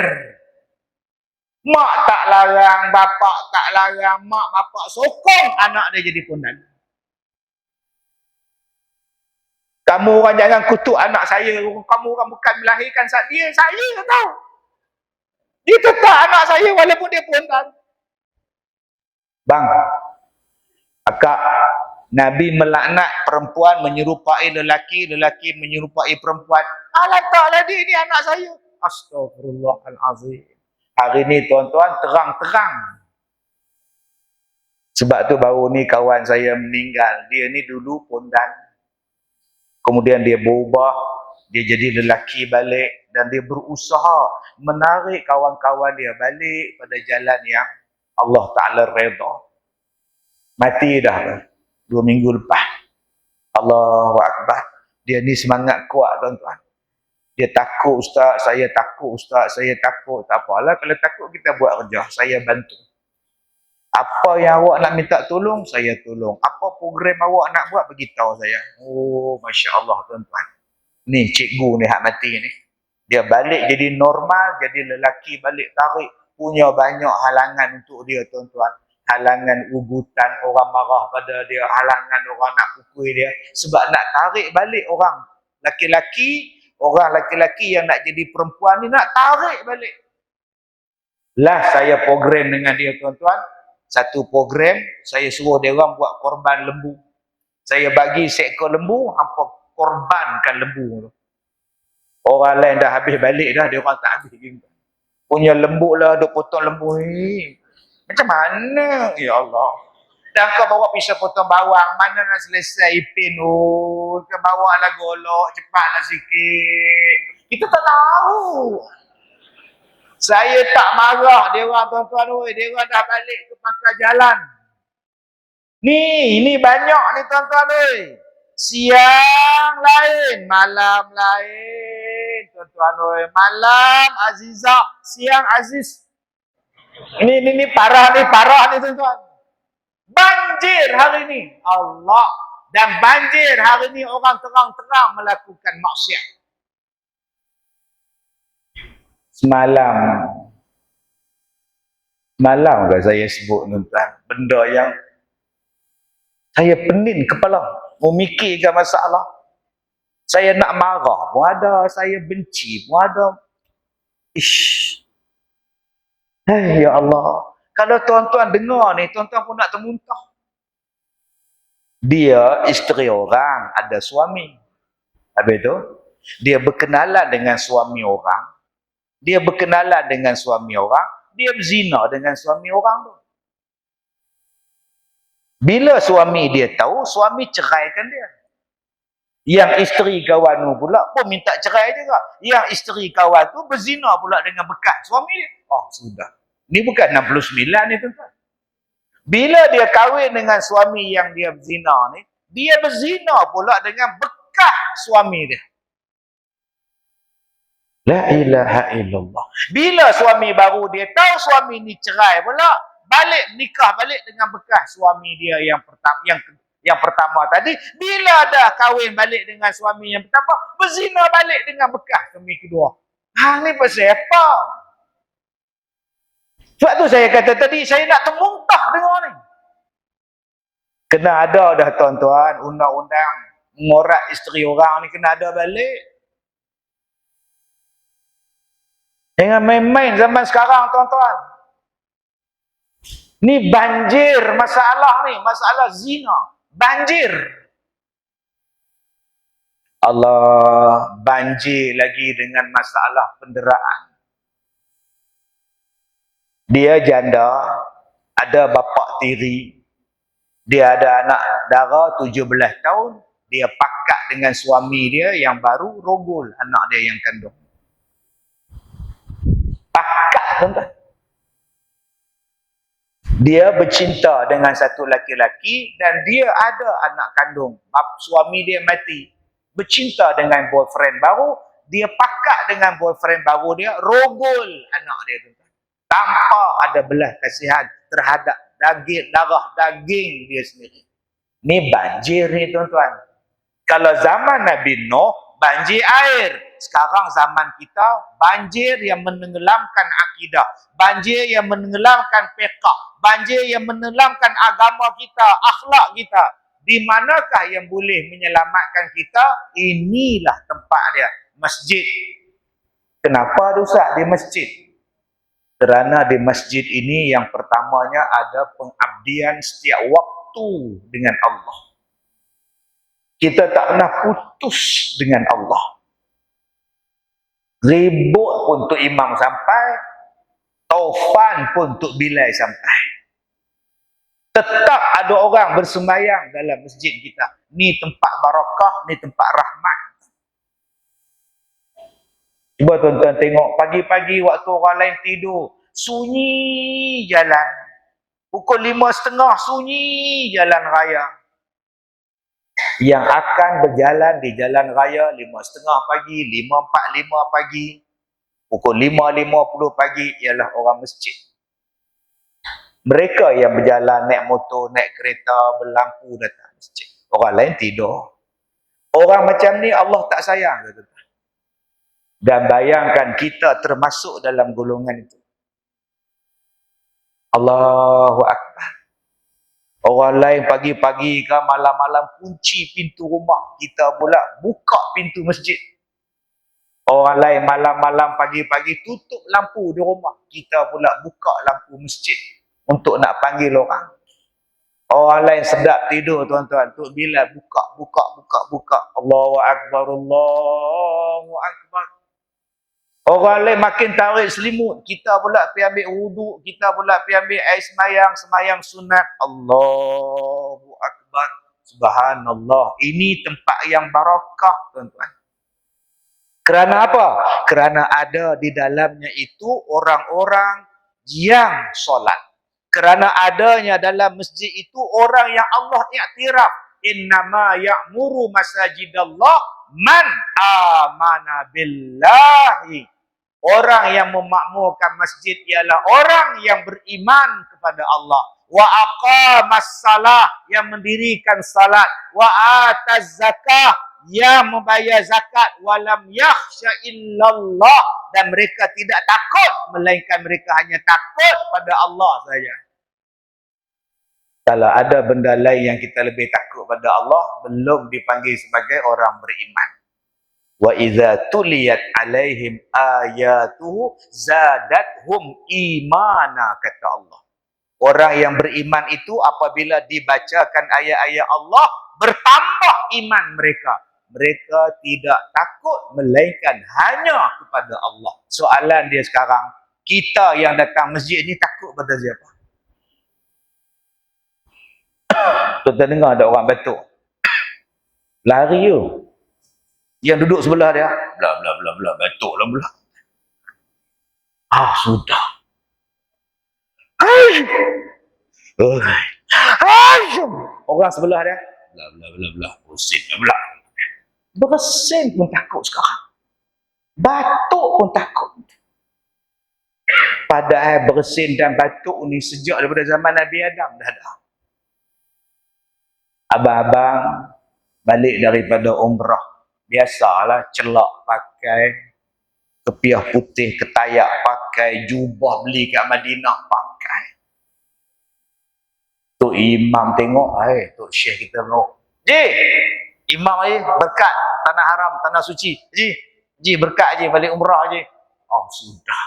Mak tak larang, bapak tak larang, mak bapak sokong anak dia jadi pondan. Kamu orang jangan kutuk anak saya. Kamu orang bukan melahirkan dia. Saya tahu. Dia tetap anak saya walaupun dia pondan. Bang, akak, Nabi melaknat perempuan menyerupai lelaki, lelaki menyerupai perempuan. Alah taklah dia ni anak saya. Astagfirullahalazim. Hari ni tuan-tuan terang-terang. Sebab tu baru ni kawan saya meninggal. Dia ni dulu pondan. Kemudian dia berubah. Dia jadi lelaki balik. Dan dia berusaha menarik kawan-kawan dia balik pada jalan yang Allah Ta'ala redha. Mati dah 2 minggu lepas. Allahu Akbar. Dia ni semangat kuat, tuan-tuan. Dia takut, ustaz, saya takut, ustaz, saya takut. Tak apalah, kalau takut kita buat kerja. Saya bantu. Apa yang awak nak minta tolong, saya tolong. Apa program awak nak buat, beritahu saya. Oh, Masya Allah, tuan-tuan. Ni cikgu ni hak mati ni. Dia balik jadi normal, jadi lelaki balik tarik. Punya banyak halangan untuk dia, tuan-tuan. Halangan ugutan, orang marah pada dia. Halangan orang nak pukul dia. Sebab nak tarik balik orang. Laki-laki, orang laki-laki yang nak jadi perempuan ni nak tarik balik. Lah saya program dengan dia, tuan-tuan. Satu program, saya suruh dia orang buat korban lembu. Saya bagi seekor lembu, hampa korbankan lembu tu. Orang lain dah habis balik dah, dia orang tak habis. Punya lembu lah, dia potong lembu ni. Macam mana? Ya Allah. Dan kau bawa pisau potong bawang, mana nak selesai ipin? Oh, kau bawa lah golok, cepatlah sikit. Kita tak tahu. Saya tak marah dia orang, tuan-tuan. Dia orang dah balik ke pangkal jalan. Ni banyak ni, tuan-tuan. Siang lain, malam lain, tuan-tuan. Malam Azizah, siang Aziz. Ini parah ni, tuan-tuan. Banjir hari ni. Allah. Dan banjir hari ni orang terang-terang melakukan maksiat. Semalam ke saya sebut, tuan-tuan, benda yang saya pening kepala memikirkan masalah. Saya nak marah pun ada, saya benci pun ada. Ya Allah. Kalau tuan-tuan dengar ni, tuan-tuan pun nak termuntah. Dia isteri orang, ada suami. Habis tu, dia berkenalan dengan suami orang. Dia berkenalan dengan suami orang, dia berzina dengan suami orang tu. Bila suami dia tahu, suami ceraikan dia. Yang isteri kawan tu pula pun minta cerai juga. Yang isteri kawan tu berzina pula dengan bekas suami dia. Oh, sudah. Ni bukan 69 ni, tuan-tuan. Bila dia kahwin dengan suami yang dia berzina ni, dia berzina pula dengan bekas suami dia. La ilaha illallah. Bila suami baru dia tahu suami ni cerai pula, balik nikah balik dengan bekas suami dia yang pertama, yang pertama tadi. Bila dah kahwin balik dengan suami yang pertama, berzina balik dengan bekas suami kedua. Ha, ni pasal apa? Sebab tu saya kata tadi, saya nak termuntah dengar ni. Kena ada dah tuan-tuan, undang-undang ngorat isteri orang ni kena ada balik. Jangan main-main zaman sekarang tuan-tuan. Ni banjir masalah ni, masalah zina. Banjir. Allah, banjir lagi dengan masalah penderaan. Dia janda, ada bapa tiri. Dia ada anak dara 17 tahun. Dia pakat dengan suami dia yang baru rogol anak dia yang kandung. Pakat tuan-tuan. Dia bercinta dengan satu laki-laki dan dia ada anak kandung. Suami dia mati. Bercinta dengan boyfriend baru. Dia pakat dengan boyfriend baru dia. Rogol anak dia tuan-tuan. Tanpa ada belas kasihan terhadap daging, darah daging dia sendiri. Ni banjir ni tuan-tuan. Kalau zaman Nabi Nuh, banjir air. Sekarang zaman kita, banjir yang menenggelamkan akidah. Banjir yang menenggelamkan fiqh. Banjir yang menenggelamkan agama kita, akhlak kita. Di manakah yang boleh menyelamatkan kita? Inilah tempat dia, masjid. Kenapa rusak di masjid? Kerana di masjid ini yang pertamanya ada pengabdian setiap waktu dengan Allah. Kita tak pernah putus dengan Allah. Ribut pun untuk imam sampai, taufan pun untuk Bilal sampai. Tetap ada orang bersembahyang dalam masjid kita. Ni tempat barakah, ni tempat rahmat. Cuba tuan-tuan tengok, pagi-pagi waktu orang lain tidur, sunyi jalan. Pukul 5.30 sunyi jalan raya. Yang akan berjalan di jalan raya 5.30 pagi, 5.45 pagi, pukul 5.50 pagi ialah orang masjid. Mereka yang berjalan naik motor, naik kereta, berlampu datang masjid. Orang lain tidur. Orang macam ni Allah tak sayang. Dan bayangkan kita termasuk dalam golongan itu. Allahu Akbar. Orang lain pagi-pagi ke malam-malam kunci pintu rumah. Kita pula buka pintu masjid. Orang lain malam-malam pagi-pagi tutup lampu di rumah. Kita pula buka lampu masjid untuk nak panggil orang. Orang lain sedap tidur tuan-tuan. Tok Bilal buka. Allahu Akbar, Allahu Akbar. Orang lain makin tarik selimut. Kita pula pergi ambil wuduk. Kita pula pergi ambil air semayang sunat. Allahu Akbar. Subhanallah. Ini tempat yang barakah tuan-tuan. Kerana apa? Kerana ada di dalamnya itu orang-orang yang solat. Kerana adanya dalam masjid itu orang yang Allah iktiraf. Innama ya'muru masajidallah man amana billahi. Orang yang memakmurkan masjid ialah orang yang beriman kepada Allah. Wa aqamas salah, yang mendirikan salat. Wa ataz zakah, yang membayar zakat. Walam yakhsha illallah, dan mereka tidak takut, melainkan mereka hanya takut pada Allah saja. Kalau ada benda lain yang kita lebih takut pada Allah, belum dipanggil sebagai orang beriman. Wa idza tuliyat alaihim ayatuhu zadathum imana, kata Allah. Orang yang beriman itu apabila dibacakan ayat-ayat Allah, bertambah iman mereka. Mereka tidak takut melainkan hanya kepada Allah. Soalan dia sekarang, kita yang datang masjid ni takut pada siapa? Tuan-tuan dengar ada orang batuk. Lari you. Yang duduk sebelah dia, bla batuk lah pula. Sudah. Oh. Asyum. Orang sebelah dia. Belah. Bersin belah. Bersin pun takut sekarang. Batuk pun takut. Padahal bersin dan batuk ni sejak daripada zaman Nabi Adam dah ada. Abang-abang balik daripada umrah. Biasalah celak pakai kepiah putih, ketayak pakai, jubah beli kat Madinah pakai. Tok Imam tengok, Tok Syekh kita tengok. Imam berkat tanah haram, tanah suci. Berkat beralik umrah Oh, sudah.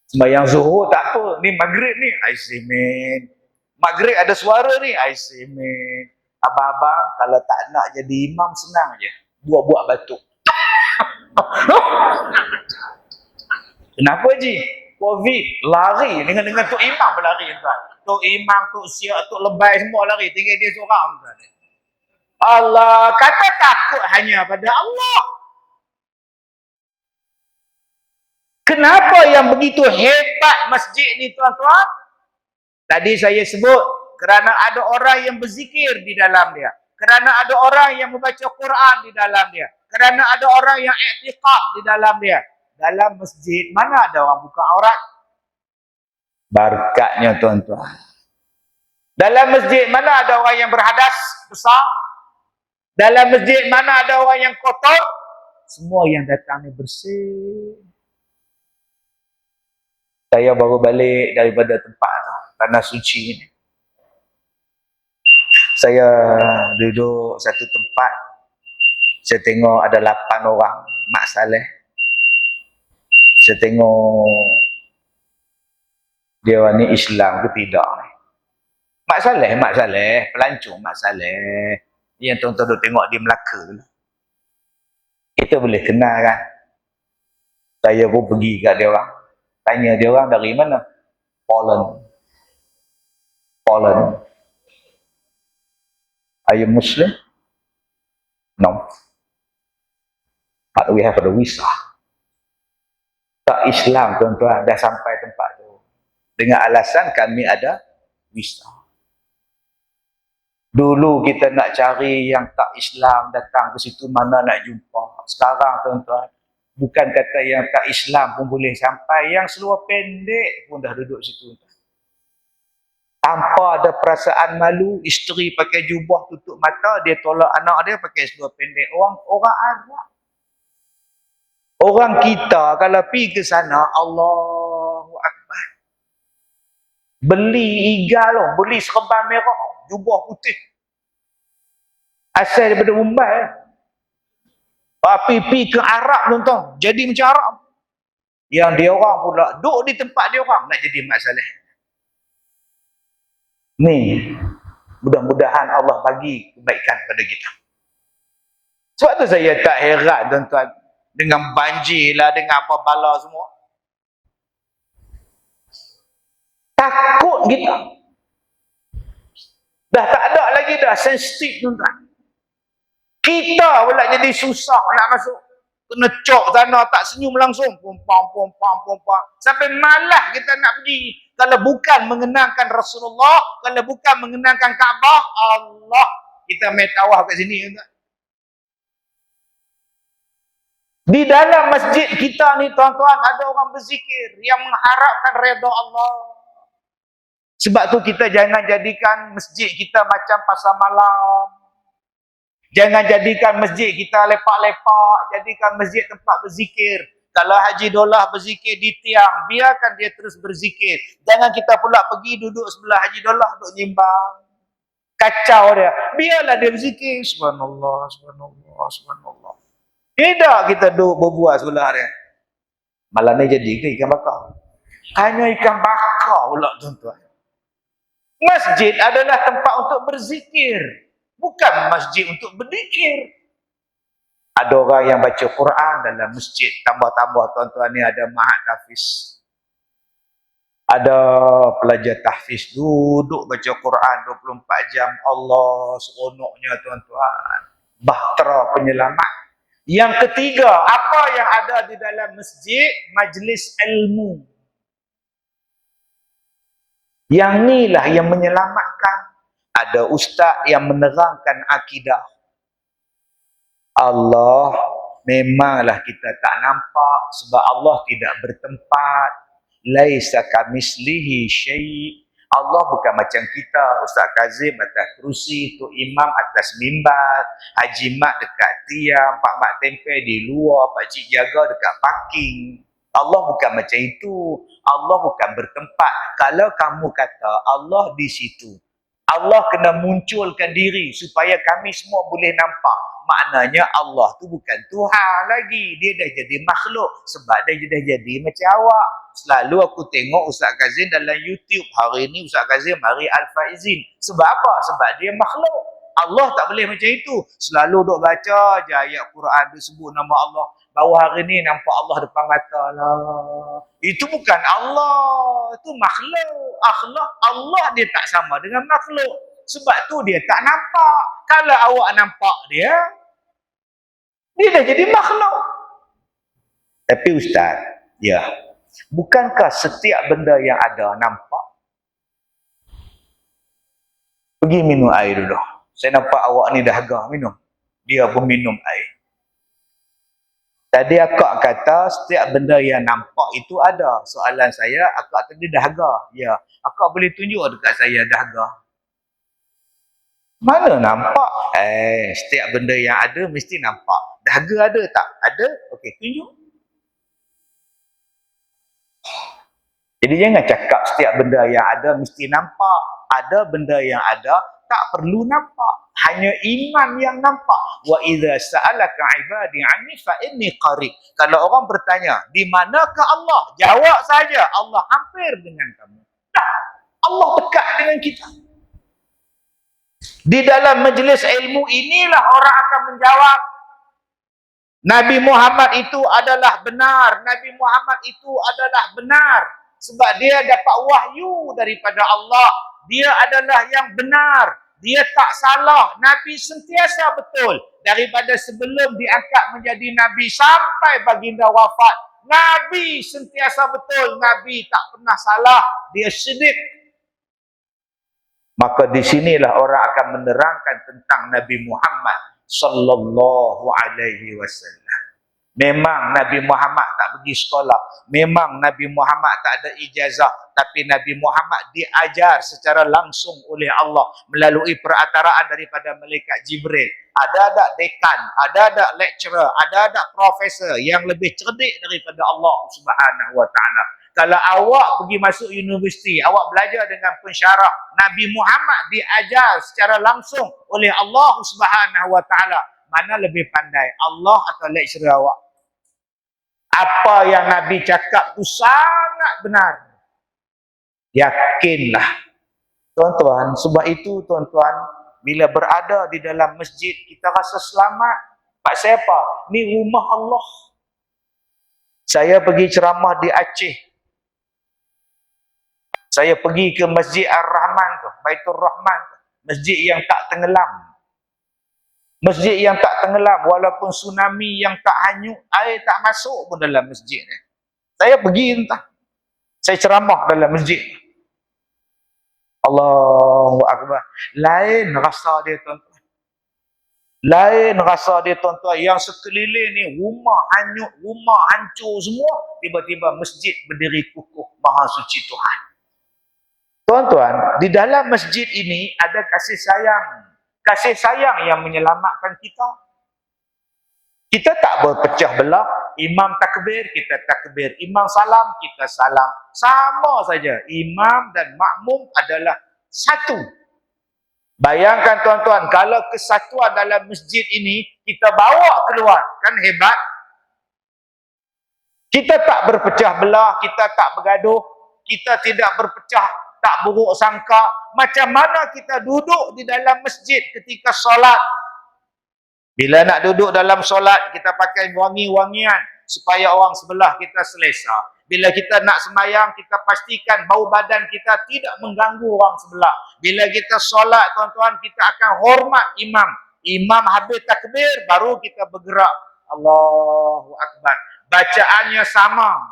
Sembayang zuhur tak apa. Ni maghrib ni, aizimin. Maghrib ada suara ni, aizimin. Abang-abang, kalau tak nak jadi imam, senang je. Buat-buat batuk. Kenapa Covid, lari. Dengan Tok Imam berlari. Tok Imam, Tok Siak, Tok Lebay semua lari. Tinggal dia seorang. Allah kata takut hanya pada Allah. Kenapa yang begitu hebat masjid ni tuan-tuan? Tadi saya sebut kerana ada orang yang berzikir di dalam dia. Kerana ada orang yang membaca Quran di dalam dia. Kerana ada orang yang i'tikaf di dalam dia. Dalam masjid mana ada orang buka aurat? Berkatnya tuan-tuan. Dalam masjid mana ada orang yang berhadas besar? Dalam masjid mana ada orang yang kotor? Semua yang datang ni bersih. Saya baru balik daripada tempat tanah suci ni. Saya duduk satu tempat. Saya tengok ada 8 orang Mak Saleh. Saya tengok dia ni Islam ke tidak ni. Mak Saleh, pelancong Mak Saleh. Yang tuan-tuan duk tengok di Melaka tu. Kita boleh kenal kan. Saya pun pergi kat dia orang. Tanya dia orang dari mana? Poland. Are you Muslim? No. But we have a visa. Tak Islam tuan-tuan dah sampai tempat tu. Dengan alasan kami ada visa. Dulu kita nak cari yang tak Islam datang ke situ mana nak jumpa. Sekarang tuan-tuan bukan kata yang tak Islam pun boleh sampai. Yang seluar pendek pun dah duduk situ. Tanpa ada perasaan malu, isteri pakai jubah tutup mata, dia tolak anak dia pakai seluar pendek. Orang Arab. Orang kita kalau pergi ke sana, Allahu Akbar. Beli igal, beli serban merah, jubah putih. Asal daripada Mumbai. Pergi ke Arab tuan-tuan, jadi macam Arab. Yang dia orang pula duduk di tempat dia orang nak jadi Mak Saleh. Ni, mudah-mudahan Allah bagi kebaikan pada kita. Sebab tu saya tak heran tuan-tuan dengan banjir lah, dengan apa bala semua. Takut kita. Dah tak ada lagi dah sensitif tuan-tuan. Kita pula jadi susah nak masuk. Kena cok sana, tak senyum langsung. Pumpang. Sampai malah kita nak pergi. Kalau bukan mengenangkan Rasulullah, kalau bukan mengenangkan Kaabah, Allah, kita main tawaf kat sini. Di dalam masjid kita ni tuan-tuan, ada orang berzikir yang mengharapkan redha Allah. Sebab tu kita jangan jadikan masjid kita macam pasar malam. Jangan jadikan masjid kita lepak-lepak, jadikan masjid tempat berzikir. Kalau Haji Dolah berzikir di tiang, biarkan dia terus berzikir. Jangan kita pula pergi duduk sebelah Haji Dolah duduk nyimbang. Kacau dia. Biarlah dia berzikir. Subhanallah. Tidak kita duduk berbual sebelah dia. Malam ni jadi ke ikan bakar? Hanya ikan bakar pula tuan-tuan. Masjid adalah tempat untuk berzikir. Bukan masjid untuk berzikir. Ada orang yang baca Quran dalam masjid. Tambah-tambah tuan-tuan ni ada mahat tahfiz. Ada pelajar tahfiz duduk baca Quran 24 jam. Allah seronoknya tuan-tuan. Bahtera penyelamat. Yang ketiga, apa yang ada di dalam masjid? Majlis ilmu. Yang inilah yang menyelamatkan. Ada ustaz yang menerangkan akidah. Allah memanglah kita tak nampak sebab Allah tidak bertempat. Laisa kamislihi syai'. Allah bukan macam kita. Ustaz Kazim atas kerusi, Tok Imam atas mimbar, Haji Mat dekat tiang, Pak Mat Tempel di luar, Pak Cik jaga dekat parking. Allah bukan macam itu. Allah bukan bertempat. Kalau kamu kata Allah di situ, Allah kena munculkan diri supaya kami semua boleh nampak. Maknanya Allah tu bukan Tuhan lagi. Dia dah jadi makhluk. Sebab dia dah jadi macam awak. Selalu aku tengok Ustaz Kazim dalam YouTube. Hari ni Ustaz Kazim hari Al-Faizin. Sebab apa? Sebab dia makhluk. Allah tak boleh macam itu. Selalu duk baca je ayat Quran. Dia sebut nama Allah. Baru hari ni nampak Allah depan mata lah. Itu bukan Allah. Itu makhluk. Allah dia tak sama dengan makhluk. Sebab tu dia tak nampak. Kalau awak nampak dia dah jadi makhluk. Tapi Ustaz, ya, bukankah setiap benda yang ada nampak? Pergi minum air dulu. Saya nampak awak ni dahaga minum. Dia pun minum air. Tadi akak kata setiap benda yang nampak itu ada. Soalan saya, akak tadi dahaga. Ya, akak boleh tunjuk dekat saya dahaga. Mana nampak? Setiap benda yang ada mesti nampak. Dahaga ada tak? Ada? Okey, tunjuk. Jadi jangan cakap setiap benda yang ada mesti nampak. Ada benda yang ada tak perlu nampak. Hanya iman yang nampak. Wa idza sa'alaka 'ibadi 'anni fa inni qarib. Kalau orang bertanya, di manakah Allah? Jawab saja, Allah hampir dengan kamu. Tak. Allah dekat dengan kita. Di dalam majlis ilmu inilah orang akan menjawab. Nabi Muhammad itu adalah benar. Nabi Muhammad itu adalah benar. Sebab dia dapat wahyu daripada Allah. Dia adalah yang benar. Dia tak salah. Nabi sentiasa betul. Daripada sebelum diangkat menjadi Nabi sampai baginda wafat. Nabi sentiasa betul. Nabi tak pernah salah. Dia siddiq. Maka di sinilah orang akan menerangkan tentang Nabi Muhammad sallallahu alaihi wasallam. Memang Nabi Muhammad tak pergi sekolah. Memang Nabi Muhammad tak ada ijazah. Tapi Nabi Muhammad diajar secara langsung oleh Allah melalui perataraan daripada malaikat Jibril. Ada dekan, ada lecturer, ada profesor yang lebih cerdik daripada Allah Subhanahu wa taala. Kalau awak pergi masuk universiti, awak belajar dengan pensyarah, Nabi Muhammad diajar secara langsung oleh Allah Subhanahu wa taala. Mana lebih pandai, Allah atau lecturer awak? Apa yang Nabi cakap tu sangat benar. Yakinlah. Tuan-tuan, sebab itu tuan-tuan, bila berada di dalam masjid, kita rasa selamat. Pak siapa? Ni rumah Allah. Saya pergi ceramah di Aceh. Saya pergi ke Masjid Ar-Rahman tu, Baitur Rahman tu. Masjid yang tak tenggelam. Masjid yang tak tenggelam, walaupun tsunami yang tak hanyut, air tak masuk pun dalam masjid ni. Saya pergi entah. Saya ceramah dalam masjid. Allahu Akbar. Lain rasa dia tuan-tuan. Lain rasa dia tuan-tuan. Yang sekeliling ni rumah hanyut, rumah hancur semua. Tiba-tiba masjid berdiri kukuh. Maha suci Tuhan. Tuan-tuan, di dalam masjid ini ada kasih sayang. Kasih sayang yang menyelamatkan kita. Kita tak berpecah belah. Imam takbir, kita takbir. Imam salam, kita salam. Sama saja. Imam dan makmum adalah satu. Bayangkan tuan-tuan, kalau kesatuan dalam masjid ini, kita bawa keluar. Kan hebat? Kita tak berpecah belah, kita tak bergaduh. Kita tidak berpecah, tak buruk sangka. Macam mana kita duduk di dalam masjid ketika solat? Bila nak duduk dalam solat, kita pakai wangi-wangian supaya orang sebelah kita selesa. Bila kita nak sembahyang, kita pastikan bau badan kita tidak mengganggu orang sebelah. Bila kita solat, tuan-tuan, kita akan hormat imam. Imam habis takbir, baru kita bergerak. Allahu Akbar. Bacaannya sama.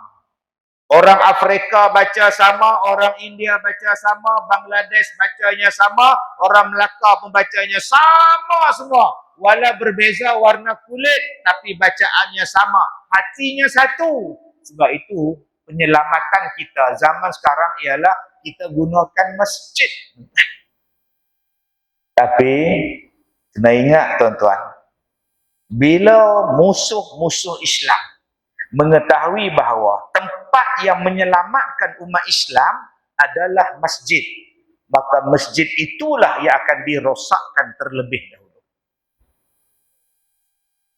Orang Afrika baca sama, orang India baca sama, Bangladesh bacanya sama, orang Melaka pun bacanya sama semua. Walau berbeza warna kulit, tapi bacaannya sama. Hatinya satu. Sebab itu, penyelamatan kita zaman sekarang ialah kita gunakan masjid. Tapi, kena ingat tuan-tuan, bila musuh-musuh Islam mengetahui bahawa tempat yang menyelamatkan umat Islam adalah masjid, maka masjid itulah yang akan dirosakkan terlebih dahulu.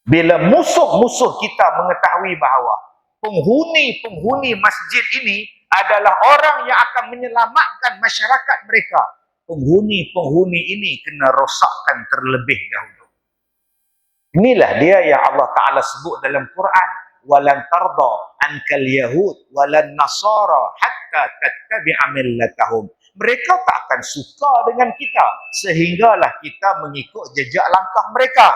Bila musuh-musuh kita mengetahui bahawa penghuni-penghuni masjid ini adalah orang yang akan menyelamatkan masyarakat mereka, penghuni-penghuni ini kena rosakkan terlebih dahulu. Inilah dia yang Allah Ta'ala sebut dalam Quran, walan tarda ankal yahud walan nasara hatta tattabi'a millatahum. Mereka tak akan suka dengan kita sehinggalah kita mengikut jejak langkah mereka.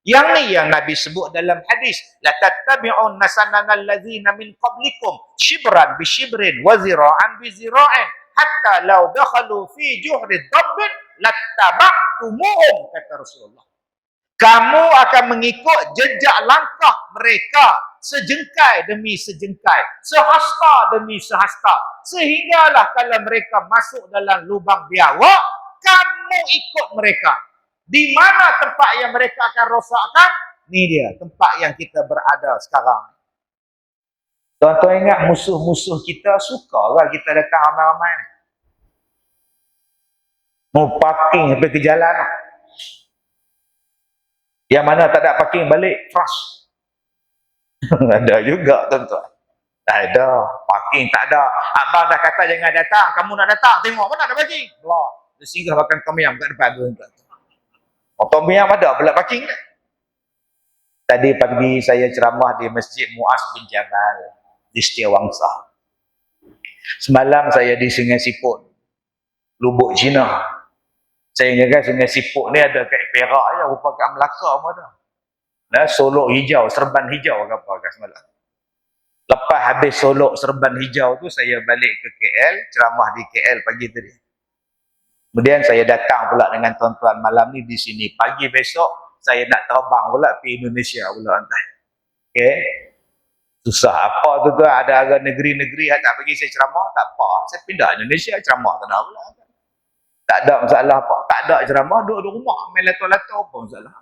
Yang ni yang Nabi sebut dalam hadis, la tattabi'un nasananal ladzina min qablikum shibran bi shibrin wa zira'an bi zira'in hatta law dakhalu fi juhri dabbin lattaba'tumuhum, kata Rasulullah. Kamu akan mengikut jejak langkah mereka sejengkai demi sejengkai, sehasta demi sehasta, sehinggalah kalau mereka masuk dalam lubang biawak, kamu ikut mereka. Di mana tempat yang mereka akan rosakkan? Ni dia tempat yang kita berada sekarang. Tuan-tuan ingat, musuh-musuh kita suka lah kita datang ramai-ramai. Mau parking sampai ke jalan. Yang mana tak ada parking balik, trust. Ada juga tuan-tuan. Tak ada, parking tak ada. Abang dah kata jangan datang, kamu nak datang, tengok mana ada parking. Allah, dia singgah makan tom yum kat depan tuan-tuan. Oh, tom yum ada pula parking tak? Tadi pagi saya ceramah di Masjid Muaz bin Jabal di Setiawangsa. Semalam saya di Sungai Siput, Lubuk Cina. Saya ingatkan Sungai Siput ni ada kat Perak je, rupa kat Melaka pun ada. Nah, solok hijau, serban hijau ke apa kat semalam. Lepas habis solok serban hijau tu, saya balik ke KL, ceramah di KL pagi tadi. Kemudian saya datang pula dengan tuan-tuan malam ni di sini. Pagi besok, saya nak terbang pula pergi Indonesia pula. Okay. Susah apa tu tu, ada negeri-negeri yang tak bagi saya ceramah, tak apa. Saya pindah Indonesia, ceramah tak ada pula. Tak ada masalah apa. Tak ada ceramah, duduk di rumah. Main lato-lato apa masalah.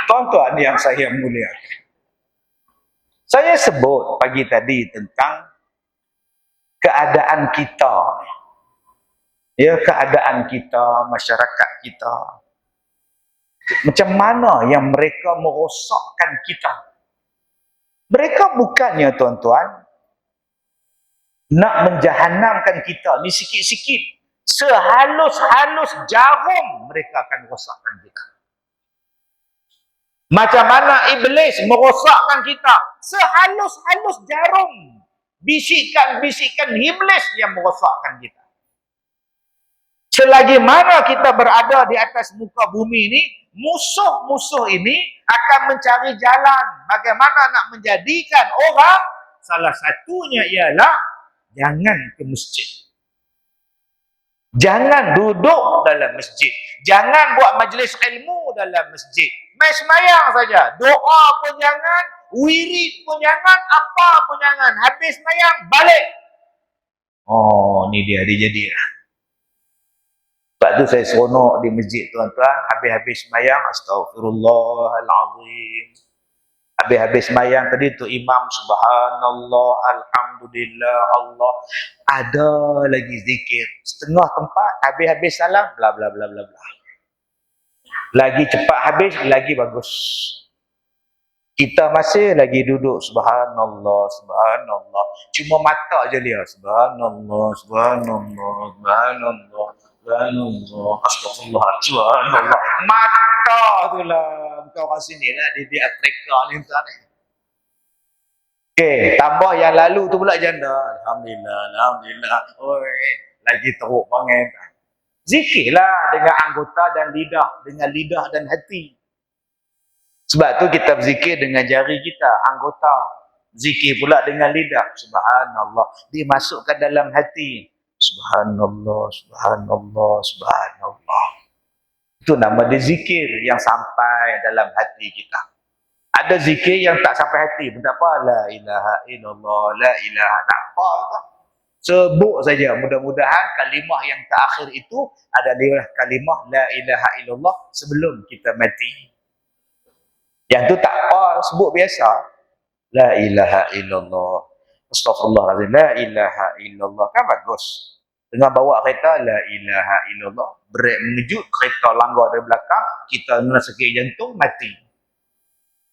Tuan-tuan yang saya muliakan. Saya sebut pagi tadi tentang keadaan kita. Ya, keadaan kita, masyarakat kita. Macam mana yang mereka merosakkan kita. Mereka bukannya tuan-tuan nak menjahanamkan kita ni sikit-sikit. Sehalus-halus jarum mereka akan rosakkan kita. Macam mana iblis merosakkan kita. Sehalus-halus jarum. Bisikan-bisikan iblis yang merosakkan kita. Selagi mana kita berada di atas muka bumi ini, musuh-musuh ini akan mencari jalan bagaimana nak menjadikan orang, salah satunya ialah jangan ke masjid. Jangan duduk dalam masjid. Jangan buat majlis ilmu dalam masjid. Mai semayang saja. Doa pun jangan, wirid pun jangan, apa pun jangan. Habis semayang, balik. Oh, ni dia jadi. Sebab tu saya seronok di masjid tuan-tuan. Habis-habis semayang, astagfirullahalazim. Habis-habis semayang tadi tu imam, subhanallah, alhamdulillah, Allah. Ada lagi zikir. Setengah tempat, habis-habis salam, bla bla bla bla bla. Lagi cepat habis, lagi bagus. Kita masih lagi duduk, subhanallah, subhanallah. Cuma mata je dia, subhanallah, subhanallah, subhanallah. Subhanallah, astagfirullah, subhanallah. Mata tu lah. Kau kat sini lah, di Afrika ni. Okey, tambah yang lalu tu pula janda. Alhamdulillah, alhamdulillah. Oi, lagi teruk banget. Zikirlah dengan anggota dan lidah. Dengan lidah dan hati. Sebab tu kita berzikir dengan jari kita, anggota. Zikir pula dengan lidah. Subhanallah. Dimasukkan dalam hati. Subhanallah, subhanallah, subhanallah. Itu nama dia zikir yang sampai dalam hati kita. Ada zikir yang tak sampai hati pun tak apa. La ilaha illallah, la ilaha, tak apa. Sebut saja. Mudah-mudahan kalimah yang terakhir itu adalah kalimah la ilaha illallah sebelum kita mati. Yang tu tak apa, sebut biasa. La ilaha illallah. Astaghfirullahaladzim. La ilaha illallah. Kan bagus. Tengah bawa kereta, la ilaha illallah. Brek mengejut, kereta langgar dari belakang, kita kena sakit jantung, mati.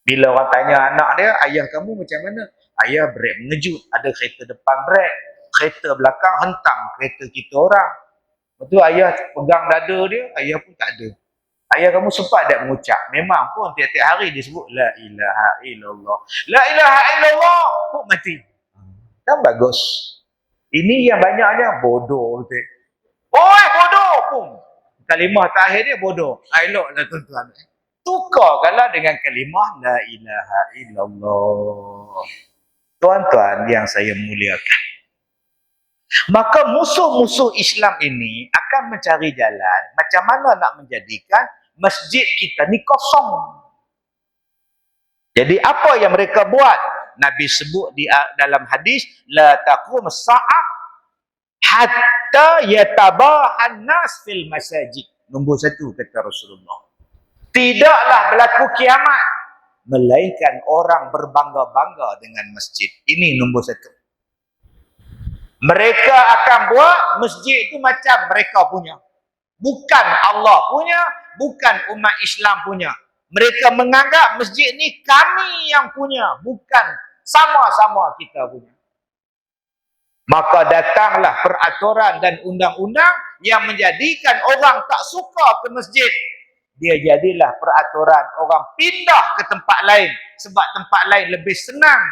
Bila orang tanya anak dia, ayah kamu macam mana? Ayah brek mengejut, ada kereta depan brek, kereta belakang hentam kereta kita orang. Lepas tu ayah pegang dada dia, ayah pun tak ada. Ayah kamu sempat tak mengucap? Memang pun tiap-tiap hari dia sebut la ilaha illallah. La ilaha illallah, pun mati. Kan bagus. Ini yang banyaknya bodoh. Oi bodoh pun. Kalimah terakhir dia bodoh. Eloklah tuan-tuan. Tukarkanlah dengan kalimah la ilaha illallah. Tuan-tuan yang saya muliakan. Maka musuh-musuh Islam ini akan mencari jalan macam mana nak menjadikan masjid kita ni kosong. Jadi apa yang mereka buat? Nabi sebut di dalam hadis, la taqum as-sa'ah hatta yatabahan nas fil masajid. Nombor 1 kata Rasulullah. Tidaklah berlaku kiamat melainkan orang berbangga-bangga dengan masjid. Ini nombor 1. Mereka akan buat masjid itu macam mereka punya. Bukan Allah punya, bukan umat Islam punya. Mereka menganggap masjid ni kami yang punya, bukan sama-sama kita punya. Maka datanglah peraturan dan undang-undang yang menjadikan orang tak suka ke masjid. Dia jadilah peraturan orang pindah ke tempat lain sebab tempat lain lebih senang.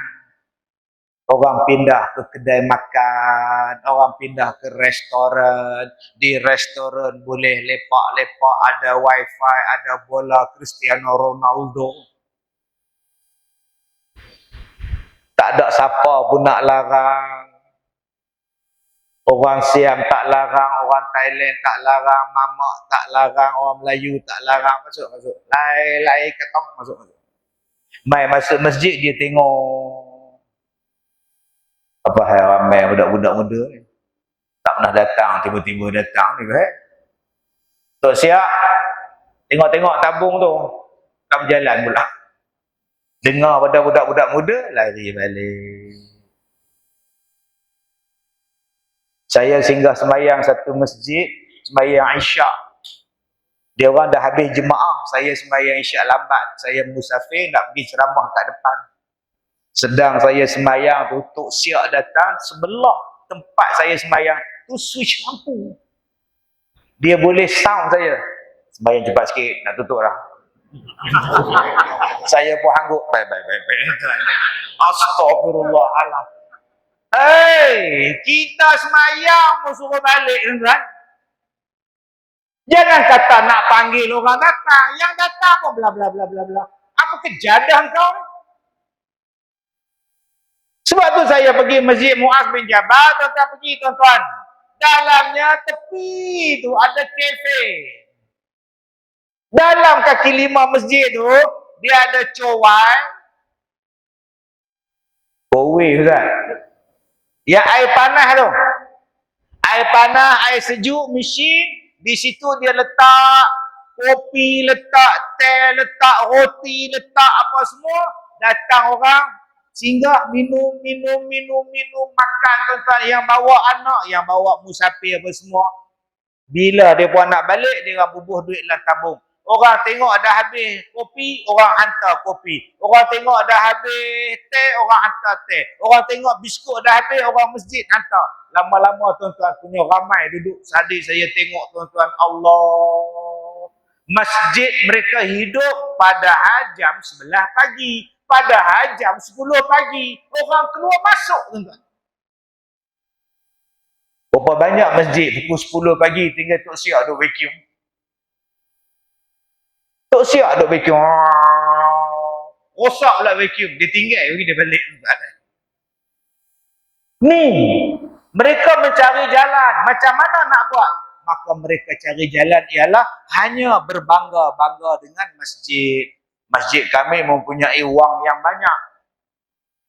Orang pindah ke kedai makan, orang pindah ke restoran. Di restoran boleh lepak-lepak, ada wifi, ada bola Cristiano Ronaldo. Tak ada siapa pun nak larang. Orang Siam tak larang, orang Thailand tak larang, mamak tak larang, orang Melayu tak larang. Masuk. Lai ketong, masuk. Mai masuk masjid dia tengok. Apa hal ramai budak-budak muda ni. Tak pernah datang, tiba-tiba datang ni. Tok siap, tengok-tengok tabung tu. Tak berjalan pula. Dengar pada budak-budak muda, lari balik. Saya singgah semayang satu masjid, semayang Isyak. Dia orang dah habis jemaah, saya semayang Isyak lambat. Saya musafir nak pergi ceramah kat depan. Sedang saya semayang tu, Tok Siak datang, sebelah tempat saya semayang tu switch lampu. Dia boleh sound saya. Semayang cepat sikit, nak tutup lah. Saya pun hangguk. Baik. Astagfirullahaladzim. Kita semayang pun suruh balik, tuan. Jangan kata nak panggil orang datang. Yang datang pun bla bla bla bla bla. Apa kejadah kau ni? Sebab tu saya pergi Masjid Muaz bin Jabal, tuan-tuan pergi tuan-tuan. Dalamnya tepi tu ada kafe. Dalam kaki 5 masjid tu, dia ada cowai. Kowe Ustaz. Ya air panas tu. Air panas, air sejuk, mesin. Di situ dia letak kopi, letak teh, letak roti, letak apa semua. Datang orang, singgah minum, makan tuan-tuan. Yang bawa anak, yang bawa musafir apa semua. Bila dia pun nak balik, dia orang bubuh duit dalam tabung. Orang tengok dah habis kopi, orang hantar kopi. Orang tengok dah habis teh, orang hantar teh. Orang tengok biskut dah habis, orang masjid hantar. Lama-lama tuan-tuan punya ramai duduk. Tadi saya tengok tuan-tuan, Allah. Masjid mereka hidup padahal jam 11 pagi. Padahal jam 10 pagi. Orang keluar masuk tuan-tuan. Berapa banyak masjid pukul 10 pagi tinggal Tok Siak duk vacuum. Tok Siak duk vacuum. Rosak pula vacuum. Dia tinggal pergi dia balik. Ni, mereka mencari jalan. Macam mana nak buat? Maka mereka cari jalan ialah hanya berbangga-bangga dengan masjid. Masjid kami mempunyai wang yang banyak.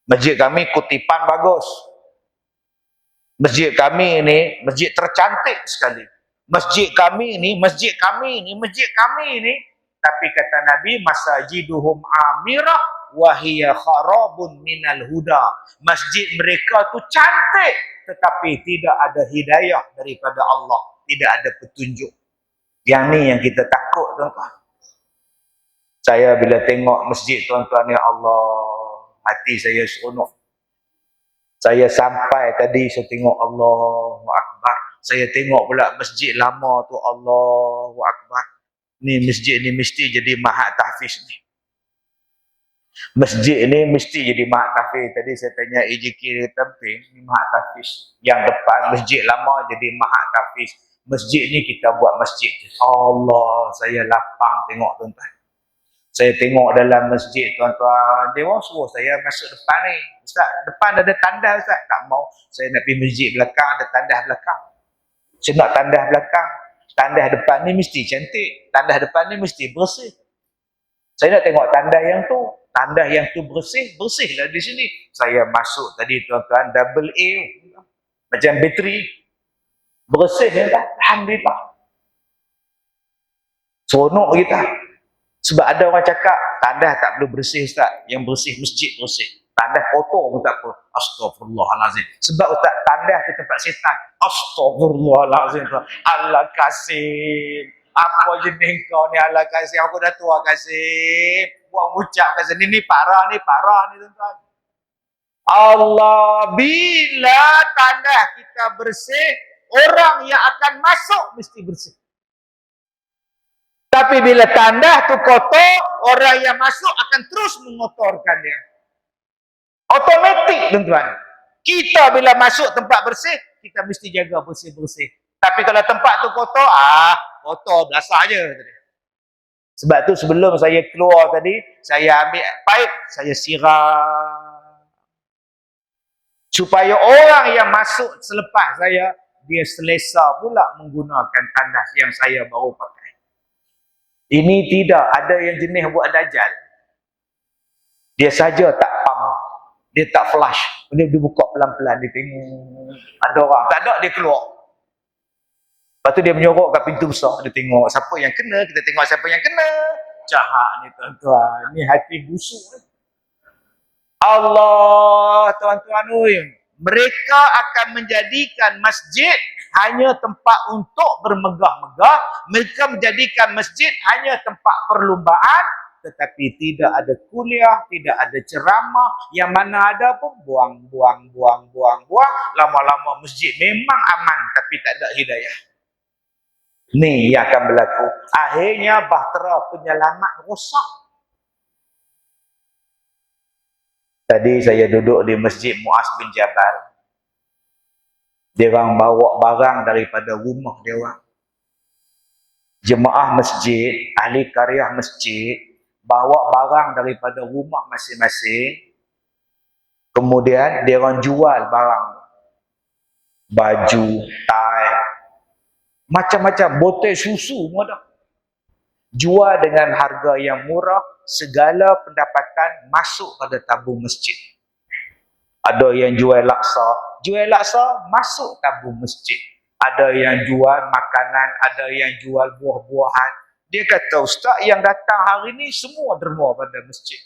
Masjid kami kutipan bagus. Masjid kami ini, masjid tercantik sekali. Masjid kami ini, masjid kami ini, masjid kami ini. Tapi kata Nabi, masajiduhum amirah wahiyya kharabun minal huda. Masjid mereka tu cantik, tetapi tidak ada hidayah daripada Allah. Tidak ada petunjuk. Yang ni yang kita takut, tuan-tuan. Saya bila tengok masjid, tuan-tuan, ya Allah, hati saya seronok. Saya sampai tadi, saya tengok Allahu Akbar. Saya tengok pula masjid lama tu, Allahu Akbar. Ni masjid ni mesti jadi mahat tahfiz ni. Masjid ni mesti jadi mahat tahfiz. Tadi saya tanya EJK di Tamping, ni mahat tahfiz. Yang depan masjid lama jadi mahat tahfiz. Masjid ni kita buat masjid. Allah, saya lapang tengok, tuan-tuan. Saya tengok dalam masjid, tuan-tuan, dia orang suruh saya masuk depan ni. Ustaz, depan ada tanda, Ustaz. Tak mau. Saya nak pergi masjid belakang, ada tandas belakang. Saya nak tandas belakang. Tandas depan ni mesti cantik. Tandas depan ni mesti bersih. Saya nak tengok tanda yang tu. Tanda yang tu bersih, bersihlah di sini. Saya masuk tadi, tuan-tuan, double A. Macam bateri. Bersih, ya tak? Alhamdulillah. Seronok kita. Sebab ada orang cakap, tandas tak perlu bersih, Ustaz. Yang bersih, masjid bersih. Tandas kotor pun tak apa. Astaghfirullahalazim. Sebab Ustaz, tandas tu tempat setan. Astaghfirullahalazim. Allah Kasim. Apa jenis kau ni, Allah Kasim? Aku dah tua, Kasim. Buang ucap, Kasim. Ni parah ni, tuan-tuan. Allah, bila tandas kita bersih, orang yang akan masuk mesti bersih. Tapi bila tandas tu kotor, orang yang masuk akan terus mengotorkannya. Otomatik, tuan-tuan. Kita bila masuk tempat bersih, kita mesti jaga bersih-bersih. Tapi kalau tempat tu kotor, kotor biasa je. Sebab tu sebelum saya keluar tadi, saya ambil pipe, saya siram. Supaya orang yang masuk selepas saya, dia selesa pula menggunakan tandas yang saya baru pakai. Ini tidak, ada yang jenis buat dajal. Dia saja tak pump. Dia tak flush. Dia buka pelan-pelan, dia tengok. Ada orang, tak ada, dia keluar. Lepas tu dia menyorok kat pintu besar, dia tengok siapa yang kena, kita tengok siapa yang kena. Jahat ni, tuan-tuan. Ni hati busuk. Allah, tuan-tuan, mereka akan menjadikan masjid hanya tempat untuk bermegah-megah. Mereka menjadikan masjid hanya tempat perlumbaan. Tetapi tidak ada kuliah, tidak ada ceramah. Yang mana ada pun buang. Lama-lama masjid memang aman, tapi tak ada hidayah. Ni yang akan berlaku. Akhirnya bahtera penyelamat rosak. Tadi saya duduk di masjid Muaz bin Jabal. Dia orang bawa barang daripada rumah dia orang. Jemaah masjid, ahli karyah masjid, bawa barang daripada rumah masing-masing. Kemudian dia orang jual barang. Baju, tai, macam-macam, botol susu pun ada. Jual dengan harga yang murah, segala pendapatan masuk pada tabung masjid. Ada yang jual laksa masuk tabung masjid. Ada yang jual makanan, ada yang jual buah-buahan. Dia kata, Ustaz, yang datang hari ni semua derma pada masjid.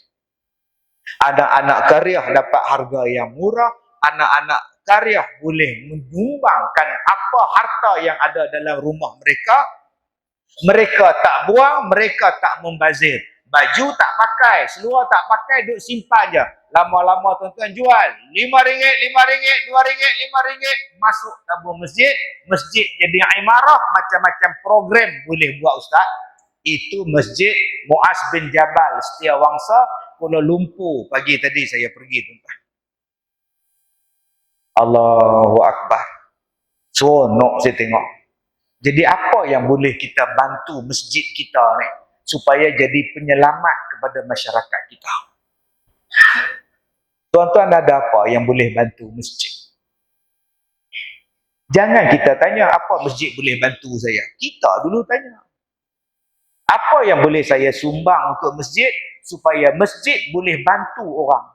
Anak-anak karyah dapat harga yang murah, anak-anak karyah boleh menyumbangkan apa harta yang ada dalam rumah mereka. Mereka tak buang, mereka tak membazir. Baju tak pakai, seluar tak pakai, duk simpan je. Lama-lama tuan-tuan jual. RM5, RM5, RM2, RM5. Masuk tabung masjid. Masjid jadi imarah. Macam-macam program boleh buat, Ustaz. Itu masjid Muaz bin Jabal, Setiawangsa, Kuala Lumpur. Pagi tadi saya pergi, tuan-tuan. Allahu Akbar. Seronok saya tengok. Jadi apa yang boleh kita bantu masjid kita ni supaya jadi penyelamat kepada masyarakat kita? Tuan-tuan, ada apa yang boleh bantu masjid? Jangan kita tanya apa masjid boleh bantu saya. Kita dulu tanya. Apa yang boleh saya sumbang untuk masjid supaya masjid boleh bantu orang.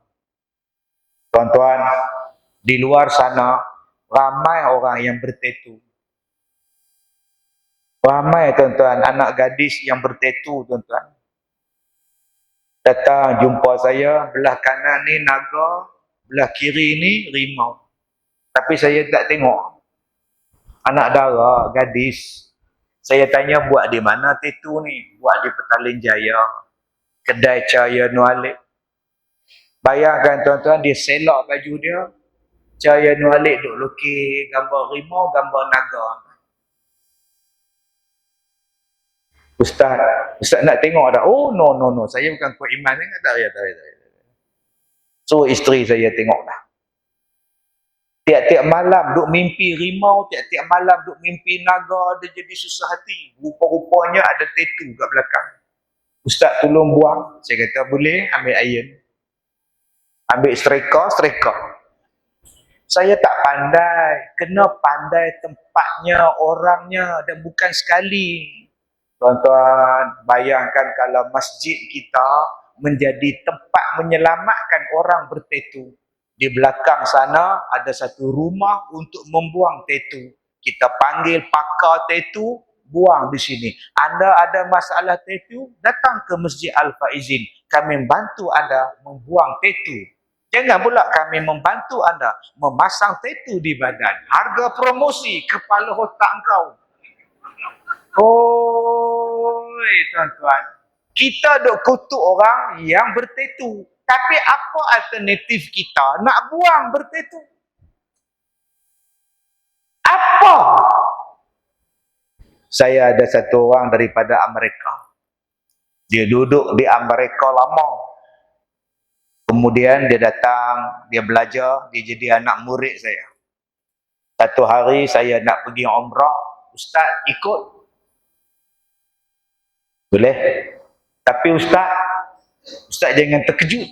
Tuan-tuan, di luar sana ramai orang yang bertetu. Ramai tuan-tuan anak gadis yang bertetu tuan-tuan. Datang jumpa saya, belah kanan ni naga, belah kiri ni rimau. Tapi saya tak tengok. Anak dara, gadis. Saya tanya buat di mana tetu ni? Buat di Petaling Jaya. Kedai Cahaya Nualik. Bayangkan tuan-tuan, dia selak baju dia. Cahaya Nualik duk lukis gambar rimau, gambar naga. Ustaz nak tengok tak? Oh, no. Saya bukan kuat iman. Tak payah. So, isteri saya tengok dah. Tiap-tiap malam duk mimpi rimau, tiap-tiap malam duk mimpi naga, dia jadi susah hati. Rupa-rupanya ada tetu kat belakang. Ustaz tolong buang. Saya kata boleh, ambil iron. Ambil striker. Saya tak pandai. Kena pandai tempatnya, orangnya dan bukan sekali. Tuan-tuan, bayangkan kalau masjid kita menjadi tempat menyelamatkan orang bertetu. Di belakang sana ada satu rumah untuk membuang tetu. Kita panggil pakar tetu, buang di sini. Anda ada masalah tetu, datang ke Masjid Al-Faizin. Kami membantu anda membuang tetu. Jangan pula kami membantu anda memasang tetu di badan. Harga promosi kepala otak kau. Oi, tuan-tuan. Kita duk kutuk orang yang bertetu. Tapi apa alternatif kita nak buang bertetu? Apa? Saya ada satu orang daripada Amerika. Dia duduk di Amerika lama. Kemudian dia datang, dia belajar, dia jadi anak murid saya. Satu hari saya nak pergi umrah, Ustaz ikut. Boleh? Tapi Ustaz jangan terkejut.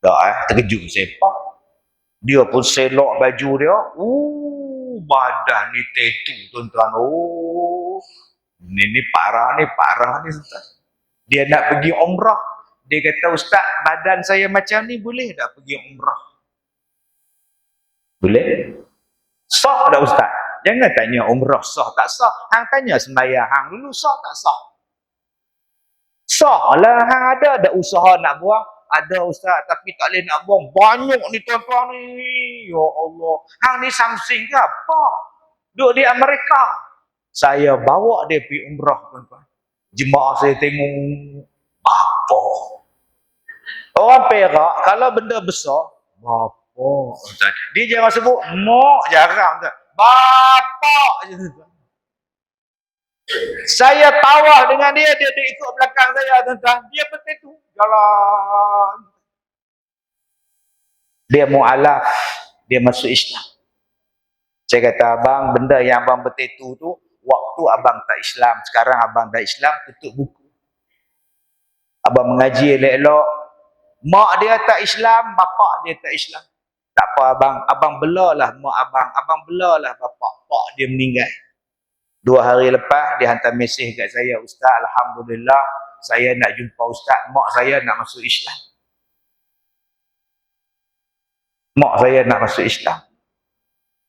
Tak terkejut siapa. Dia pun selok baju dia. Badan ni tetu tuan-tuan. Ni parah ni Ustaz. Dia nak pergi umrah. Dia kata, Ustaz, badan saya macam ni boleh tak pergi umrah? Boleh? Sah tak Ustaz? Jangan tanya umrah sah tak sah. Hang tanya sembahyang hang dulu sah tak sah? Sah lah, hang ada usaha nak buang? Ada Ustaz, tapi tak boleh nak buang. Banyak ni tuan-tuan ni. Ya Allah. Hang ni samsing ke apa? Duduk di Amerika. Saya bawa dia pergi umrah tuan-tuan. Jemaah saya tengok. Apa? Orang Perak, kalau benda besar, Bapa. Dia jangan sebut, Mak, jarang. Bapak. Saya tawaf dengan dia ikut belakang saya tuan-tuan. Dia bertetu. Jalan. Dia mu'alaf. Dia masuk Islam. Saya kata, abang, benda yang abang bertetu tu, waktu abang tak Islam. Sekarang abang dah Islam, tutup buku. Abang mengaji elok-elok. Mak dia tak Islam, bapak dia tak Islam. Tak apa abang. Abang belalah mak abang. Abang belalah bapak. Pak dia meninggal. 2 hari lepas, dia hantar mesej kat saya. Ustaz, Alhamdulillah, saya nak jumpa Ustaz. Mak saya nak masuk Islam. Mak saya nak masuk Islam.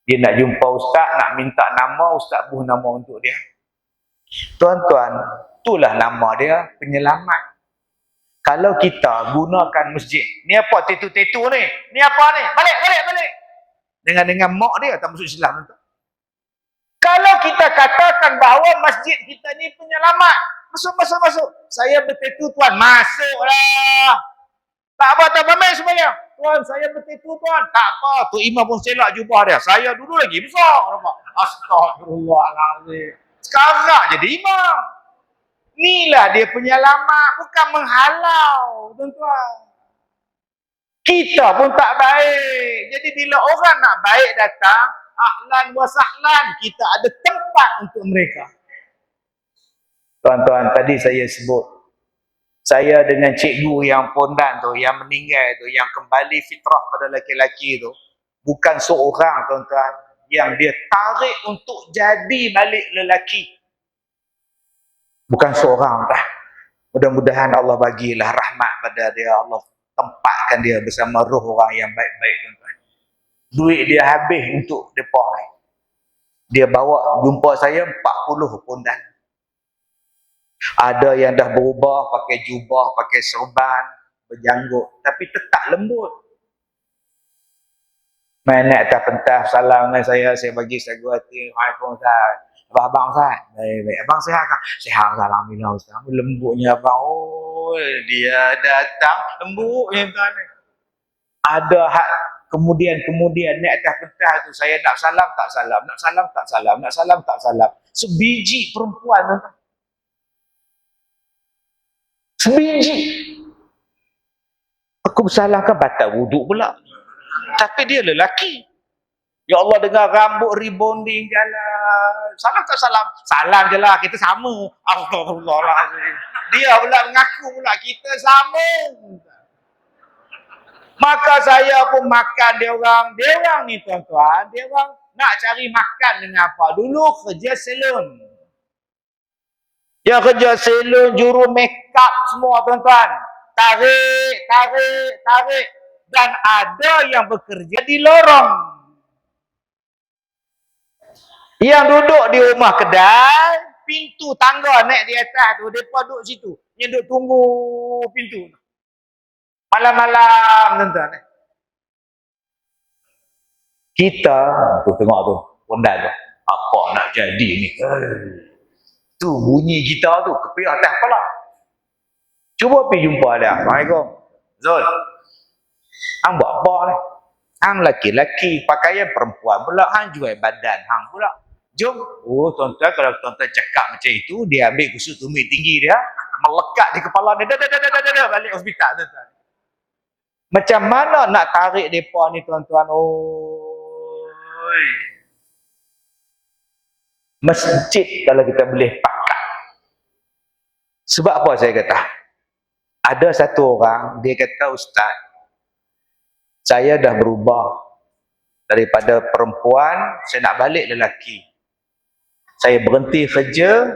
Dia nak jumpa Ustaz, nak minta nama, Ustaz buh nama untuk dia. Tuan-tuan, itulah nama dia, penyelamat. Kalau kita gunakan masjid, ni apa tetu-tetu ni? Ni apa ni? Balik. Dengan mak dia tak masuk Islam. Kalau kita katakan bahawa masjid kita ni penyelamat, masuk. Saya bertetu tuan, masuklah. Tak apa, main semuanya. Tuan, saya bertetu tuan. Tak apa, tu imam pun selak jubah dia. Saya dulu lagi besar. Astagfirullahaladzim. Sekarang jadi imam. Inilah dia penyelamat, bukan menghalau, tuan-tuan. Kita pun tak baik. Jadi bila orang nak baik datang, ahlan wa sahlan, kita ada tempat untuk mereka. Tuan-tuan, tadi saya sebut, saya dengan cikgu yang pondan tu, yang meninggal tu, yang kembali fitrah pada laki-laki tu, bukan seorang tuan-tuan, yang dia tarik untuk jadi balik lelaki. Bukan seorang dah. Mudah-mudahan Allah bagilah rahmat pada dia. Allah tempatkan dia bersama roh orang yang baik-baik, tuan-tuan. Duit dia habis untuk depa ni. Dia bawa jumpa saya 40 pundan. Ada yang dah berubah pakai jubah, pakai serban, berjanggut, tapi tetap lembut. Main naik atas pentas salam dengan saya bagi sagu hati. Waalaikumsalam. Abang Ustaz, baik-baik. Abang sihat kan? Sihat, alhamdulillah Ustaz. Lembutnya abang. Oh, dia datang lembutnya tuan. Ada hak kemudian naik atas pentas tu saya nak salam tak salam, nak salam tak salam, nak salam tak salam. Sebiji perempuan tuan. Sebiji. Aku bersalahkan batal wuduk pula. Tapi dia lelaki. Ya Allah, dengar rambut rebonding jalan. Salam tak salam? Salam je lah, kita sama. Astagfirullahaladzim. Dia pula mengaku pula kita sama. Maka saya pun makan dia orang. Dia orang ni tuan-tuan, dia orang nak cari makan dengan apa? Dulu kerja salon. Dia kerja salon, juru make up semua tuan-tuan. Tarik. Dan ada yang bekerja di lorong. Yang duduk di rumah kedai, pintu tangga naik di atas tu, mereka duduk situ. Yang duduk tunggu pintu. Malam-malam, tuan-tuan. Kita, tu tengok tu, pondan tu. Apa nak jadi ni? Tu bunyi kita tu, kepih atas kepala. Cuba pergi jumpa dia. Assalamualaikum. Zul. Hang buat apa ni? Hang laki-laki, pakaian perempuan pula. Hang jual badan hang pula. Jom. Oh tuan-tuan, kalau tuan-tuan cakap macam itu, dia ambil kusut tumit tinggi dia, melekat di kepala dia, dah, balik hospital tuan-tuan. Macam mana nak tarik mereka ni tuan-tuan? Oi. Masjid kalau kita boleh pakai. Sebab apa saya kata? Ada satu orang, dia kata, Ustaz, saya dah berubah. Daripada perempuan, saya nak balik lelaki. Saya berhenti kerja,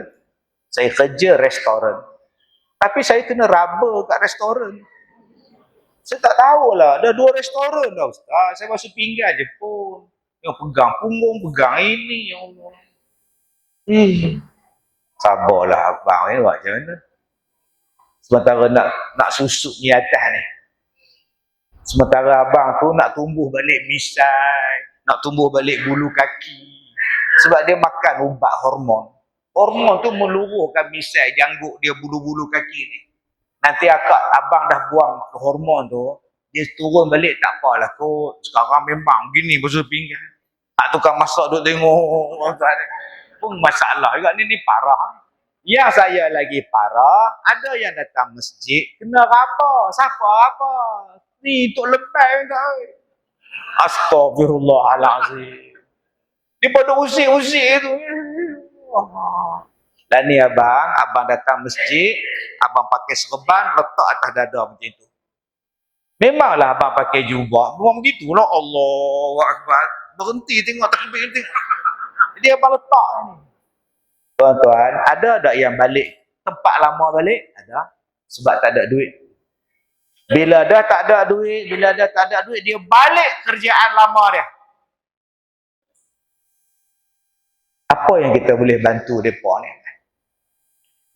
saya kerja restoran. Tapi saya kena raba kat restoran. Saya tak tahulah, ada 2 restoran dah Ustaz. Saya masuk pinggan je pun. Yang pegang punggung, pegang ini, ya Allah. Sabarlah abang ni, buat macam mana? Sementara nak susuk ni atas ni. Sementara abang tu nak tumbuh balik misai, nak tumbuh balik bulu kaki. Sebab dia makan ubat hormon. Hormon tu meluruhkan misai, janggut dia, bulu-bulu kaki ni. Nanti abang dah buang hormon tu, dia turun balik, tak apalah kot. Sekarang memang gini basuh pinggan. Tak tukang masak duk tengok. Pun masalah juga ni parah. Yang saya lagi parah, ada yang datang masjid, kena apa? Siapa apa? Ni untuk lepas tak? Astagfirullahalazim. Dia pada usik-usik tu. Dan ni abang datang masjid, abang pakai serban, letak atas dada macam tu. Memanglah abang pakai jubah, memang begitulah. Allahu Akbar. Berhenti tengok takbir ni. Dia abang letak ni. Tuan-tuan, ada tak yang balik tempat lama balik? Ada. Sebab tak ada duit. Bila dah tak ada duit, dia balik kerjaan lama dia. Apa yang kita boleh bantu mereka ni?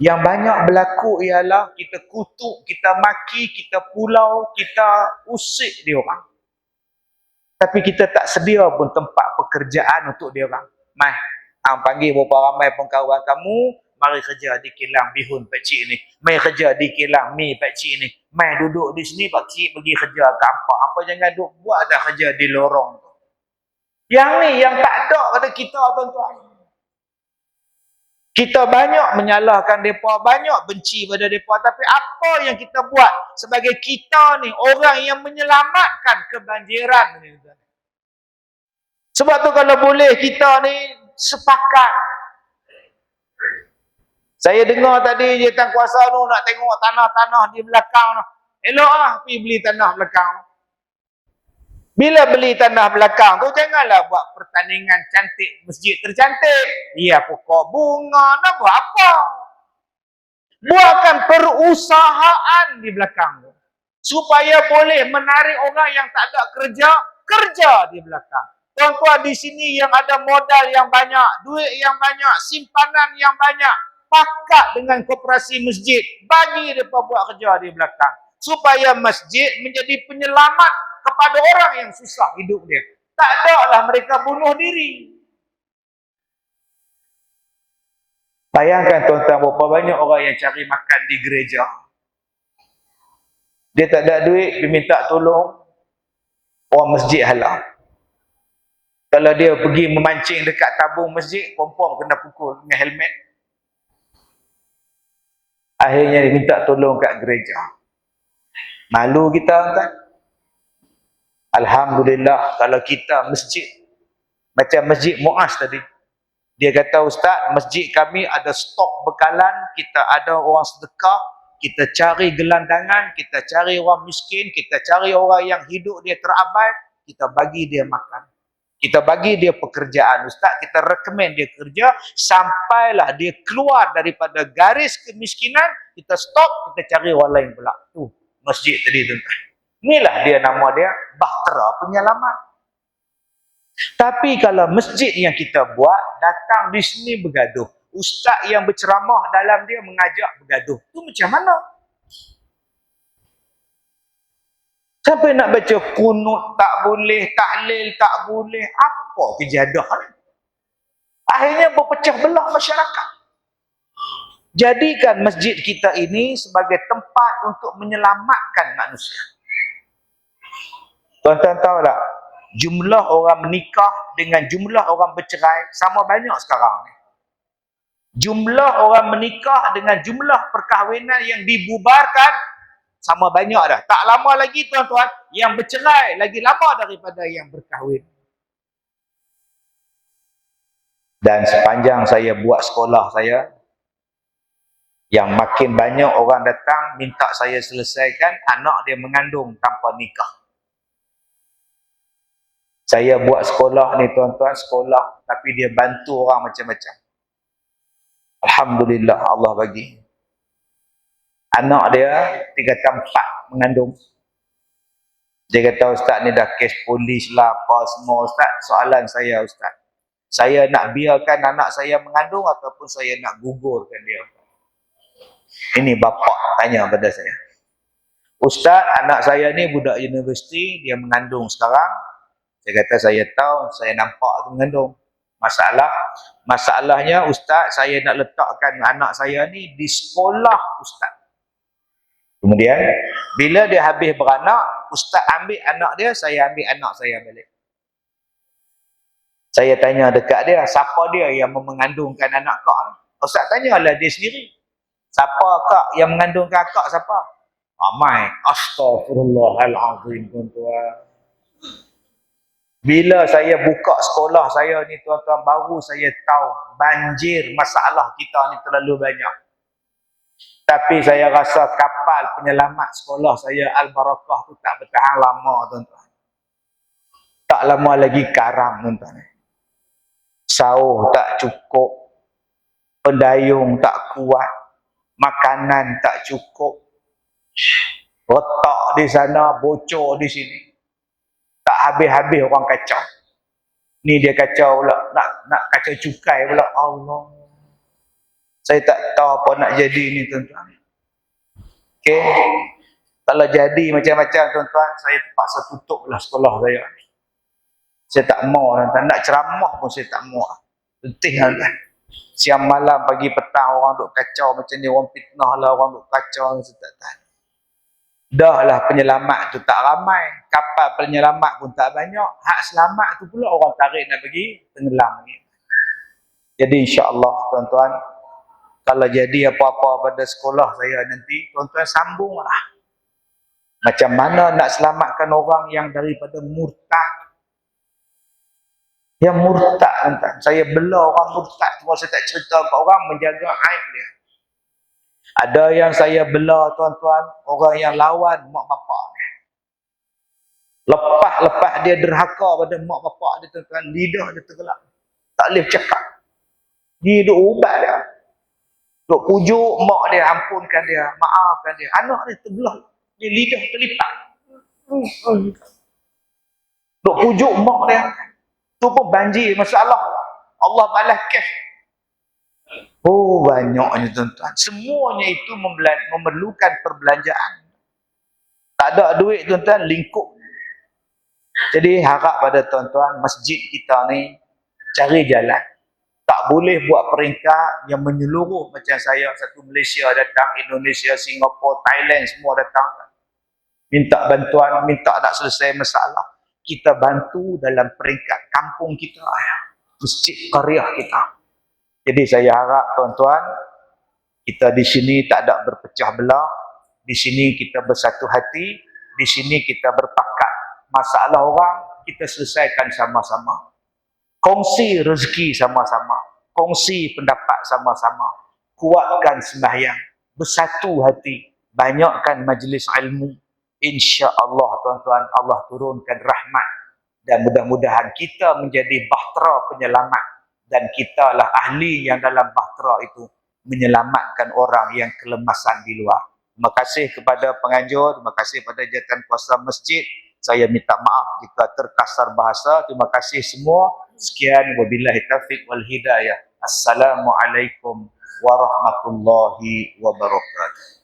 Yang banyak berlaku ialah kita kutuk, kita maki, kita pulau, kita usik dia orang. Tapi kita tak sedia pun tempat pekerjaan untuk dia orang. Mai, hang panggil beberapa ramai pengkawan kamu, mari kerja di kilang bihun pak cik ni. Mai kerja di kilang mi pak cik ni. Mai duduk di sini pak cik pergi kerja ke apa. Apa jangan duk buat dah kerja di lorong tu. Yang ni yang tak ada pada kita tuan-tuan. Kita banyak menyalahkan mereka, banyak benci pada mereka. Tapi apa yang kita buat sebagai kita ni, orang yang menyelamatkan kebanjiran ni. Sebab tu kalau boleh kita ni sepakat. Saya dengar tadi dia Tan Kuasa tu nak tengok tanah-tanah di belakang tu. Elok lah pergi beli tanah belakang. Bila beli tanah belakang tu, janganlah buat pertandingan cantik masjid tercantik. Dia pokok bunga, nak buat apa? Buatkan perusahaan di belakang tu, supaya boleh menarik orang yang tak ada kerja di belakang. Tuan-tuan di sini yang ada modal yang banyak, duit yang banyak, simpanan yang banyak, pakat dengan koperasi masjid, bagi mereka buat kerja di belakang, supaya masjid menjadi penyelamat kepada orang yang susah hidup dia. Tak ada lah mereka bunuh diri. Bayangkan tuan-tuan, berapa banyak orang yang cari makan di gereja. Dia tak ada duit, dia minta tolong orang masjid halal. Kalau dia pergi memancing dekat tabung masjid, confirm kena pukul dengan helmet. Akhirnya dia minta tolong kat gereja. Malu kita, kan? Alhamdulillah, kalau kita masjid, macam masjid Muaz tadi, dia kata, Ustaz, masjid kami ada stok bekalan, kita ada orang sedekah, kita cari gelandangan, kita cari orang miskin, kita cari orang yang hidup dia terabai, kita bagi dia makan. Kita bagi dia pekerjaan, Ustaz, kita recommend dia kerja, sampailah dia keluar daripada garis kemiskinan, kita stop, kita cari orang lain pula. Tu, masjid tadi, tuan-tuan. Inilah dia, nama dia, Bahtera Penyelamat. Tapi kalau masjid yang kita buat, datang di sini bergaduh. Ustaz yang berceramah dalam dia mengajak bergaduh. Tu macam mana? Sampai nak baca kunut tak boleh, tahlil tak boleh. Apa kejadian? Akhirnya berpecah belah masyarakat. Jadikan masjid kita ini sebagai tempat untuk menyelamatkan manusia. Tuan-tuan tahu tak? Jumlah orang menikah dengan jumlah orang bercerai sama banyak sekarang ni. Jumlah orang menikah dengan jumlah perkahwinan yang dibubarkan sama banyak dah. Tak lama lagi tuan-tuan, yang bercerai lagi lama daripada yang berkahwin. Dan sepanjang saya buat sekolah saya, yang makin banyak orang datang minta saya selesaikan anak dia mengandung tanpa nikah. Saya buat sekolah ni tuan-tuan, sekolah, tapi dia bantu orang macam-macam. Alhamdulillah, Allah bagi. Anak dia 3/4 mengandung. Dia kata, Ustaz ni dah kes polis lah, apa semua Ustaz. Soalan saya, Ustaz, saya nak biarkan anak saya mengandung ataupun saya nak gugurkan dia? Ini bapa tanya pada saya. Ustaz, anak saya ni budak universiti, dia mengandung sekarang. Saya kata, saya tahu, saya nampak tu mengandung. Masalahnya, Ustaz, saya nak letakkan anak saya ni di sekolah Ustaz. Kemudian, bila dia habis beranak, Ustaz ambil anak dia, saya ambil anak saya balik. Saya tanya dekat dia, siapa dia yang mengandungkan anak kak? Ustaz tanyalah dia sendiri. Siapa kak yang mengandungkan kak, siapa? Ramai. Astaghfirullahalazim, tuan-tuan. Bila saya buka sekolah saya ni tuan-tuan, baru saya tahu banjir masalah kita ni terlalu banyak. Tapi saya rasa kapal penyelamat sekolah saya Al-Barakah tu tak bertahan lama tuan-tuan. Tak lama lagi karam tuan-tuan. Sauh tak cukup, pendayung tak kuat, makanan tak cukup, retak di sana, bocor di sini. Tak habis-habis orang kacau. Ni dia kacau pula, nak kacau cukai pula. Allah. Saya tak tahu apa nak jadi ni tuan-tuan. Okey. Kalau jadi macam-macam tuan-tuan, saya terpaksa tutuplah sekolah saya. Saya tak mau tuan-tuan. Nak ceramah pun saya tak mau. Letih tuan-tuan. Siang malam, pagi petang orang duk kacau macam ni, orang fitnah lah, orang duk kacau, saya tak tahu. Dah lah penyelamat tu tak ramai, kapal penyelamat pun tak banyak, hak selamat tu pula orang tarik nak pergi tenggelam ni. Jadi insya-Allah tuan-tuan, kalau jadi apa-apa pada sekolah saya nanti, tuan-tuan sambunglah. Macam mana nak selamatkan orang yang daripada murtad. Yang murtad tuan-tuan. Saya bela orang murtad, cuma saya tak cerita ke orang, menjaga aib dia. Ada yang saya bela tuan-tuan, orang yang lawan mak bapak. Lepas-lepas dia derhaka pada mak bapak dia, tuan-tuan, lidah dia tergelak. Tak boleh cakap. Dia duk ubat dia. Duk pujuk mak dia, ampunkan dia, maafkan dia. Anak dia terbelah. Dia lidah terlipat. Duk pujuk mak dia. Tu pun banjir masalah. Allah balas cash. Oh, banyaknya tuan-tuan. Semuanya itu memerlukan perbelanjaan. Tak ada duit tuan-tuan, lingkup. Jadi harap pada tuan-tuan, masjid kita ni cari jalan. Tak boleh buat peringkat yang menyeluruh macam saya. Satu Malaysia datang, Indonesia, Singapura, Thailand, semua datang. Minta bantuan, minta nak selesai masalah. Kita bantu dalam peringkat kampung kita. Masjid qaryah kita. Jadi saya harap tuan-tuan, kita di sini tak ada berpecah belah. Di sini kita bersatu hati. Di sini kita berpakat. Masalah orang, kita selesaikan sama-sama. Kongsi rezeki sama-sama. Kongsi pendapat sama-sama. Kuatkan sembahyang. Bersatu hati. Banyakkan majlis ilmu. InsyaAllah tuan-tuan, Allah turunkan rahmat. Dan mudah-mudahan kita menjadi bahtera penyelamat. Dan kitalah ahli yang dalam bahtera itu menyelamatkan orang yang kelemasan di luar. Terima kasih kepada penganjur. Terima kasih kepada jawatan kuasa masjid. Saya minta maaf jika terkasar bahasa. Terima kasih semua. Sekian, wabillahi taufiq wal hidayah. Assalamualaikum warahmatullahi wabarakatuh.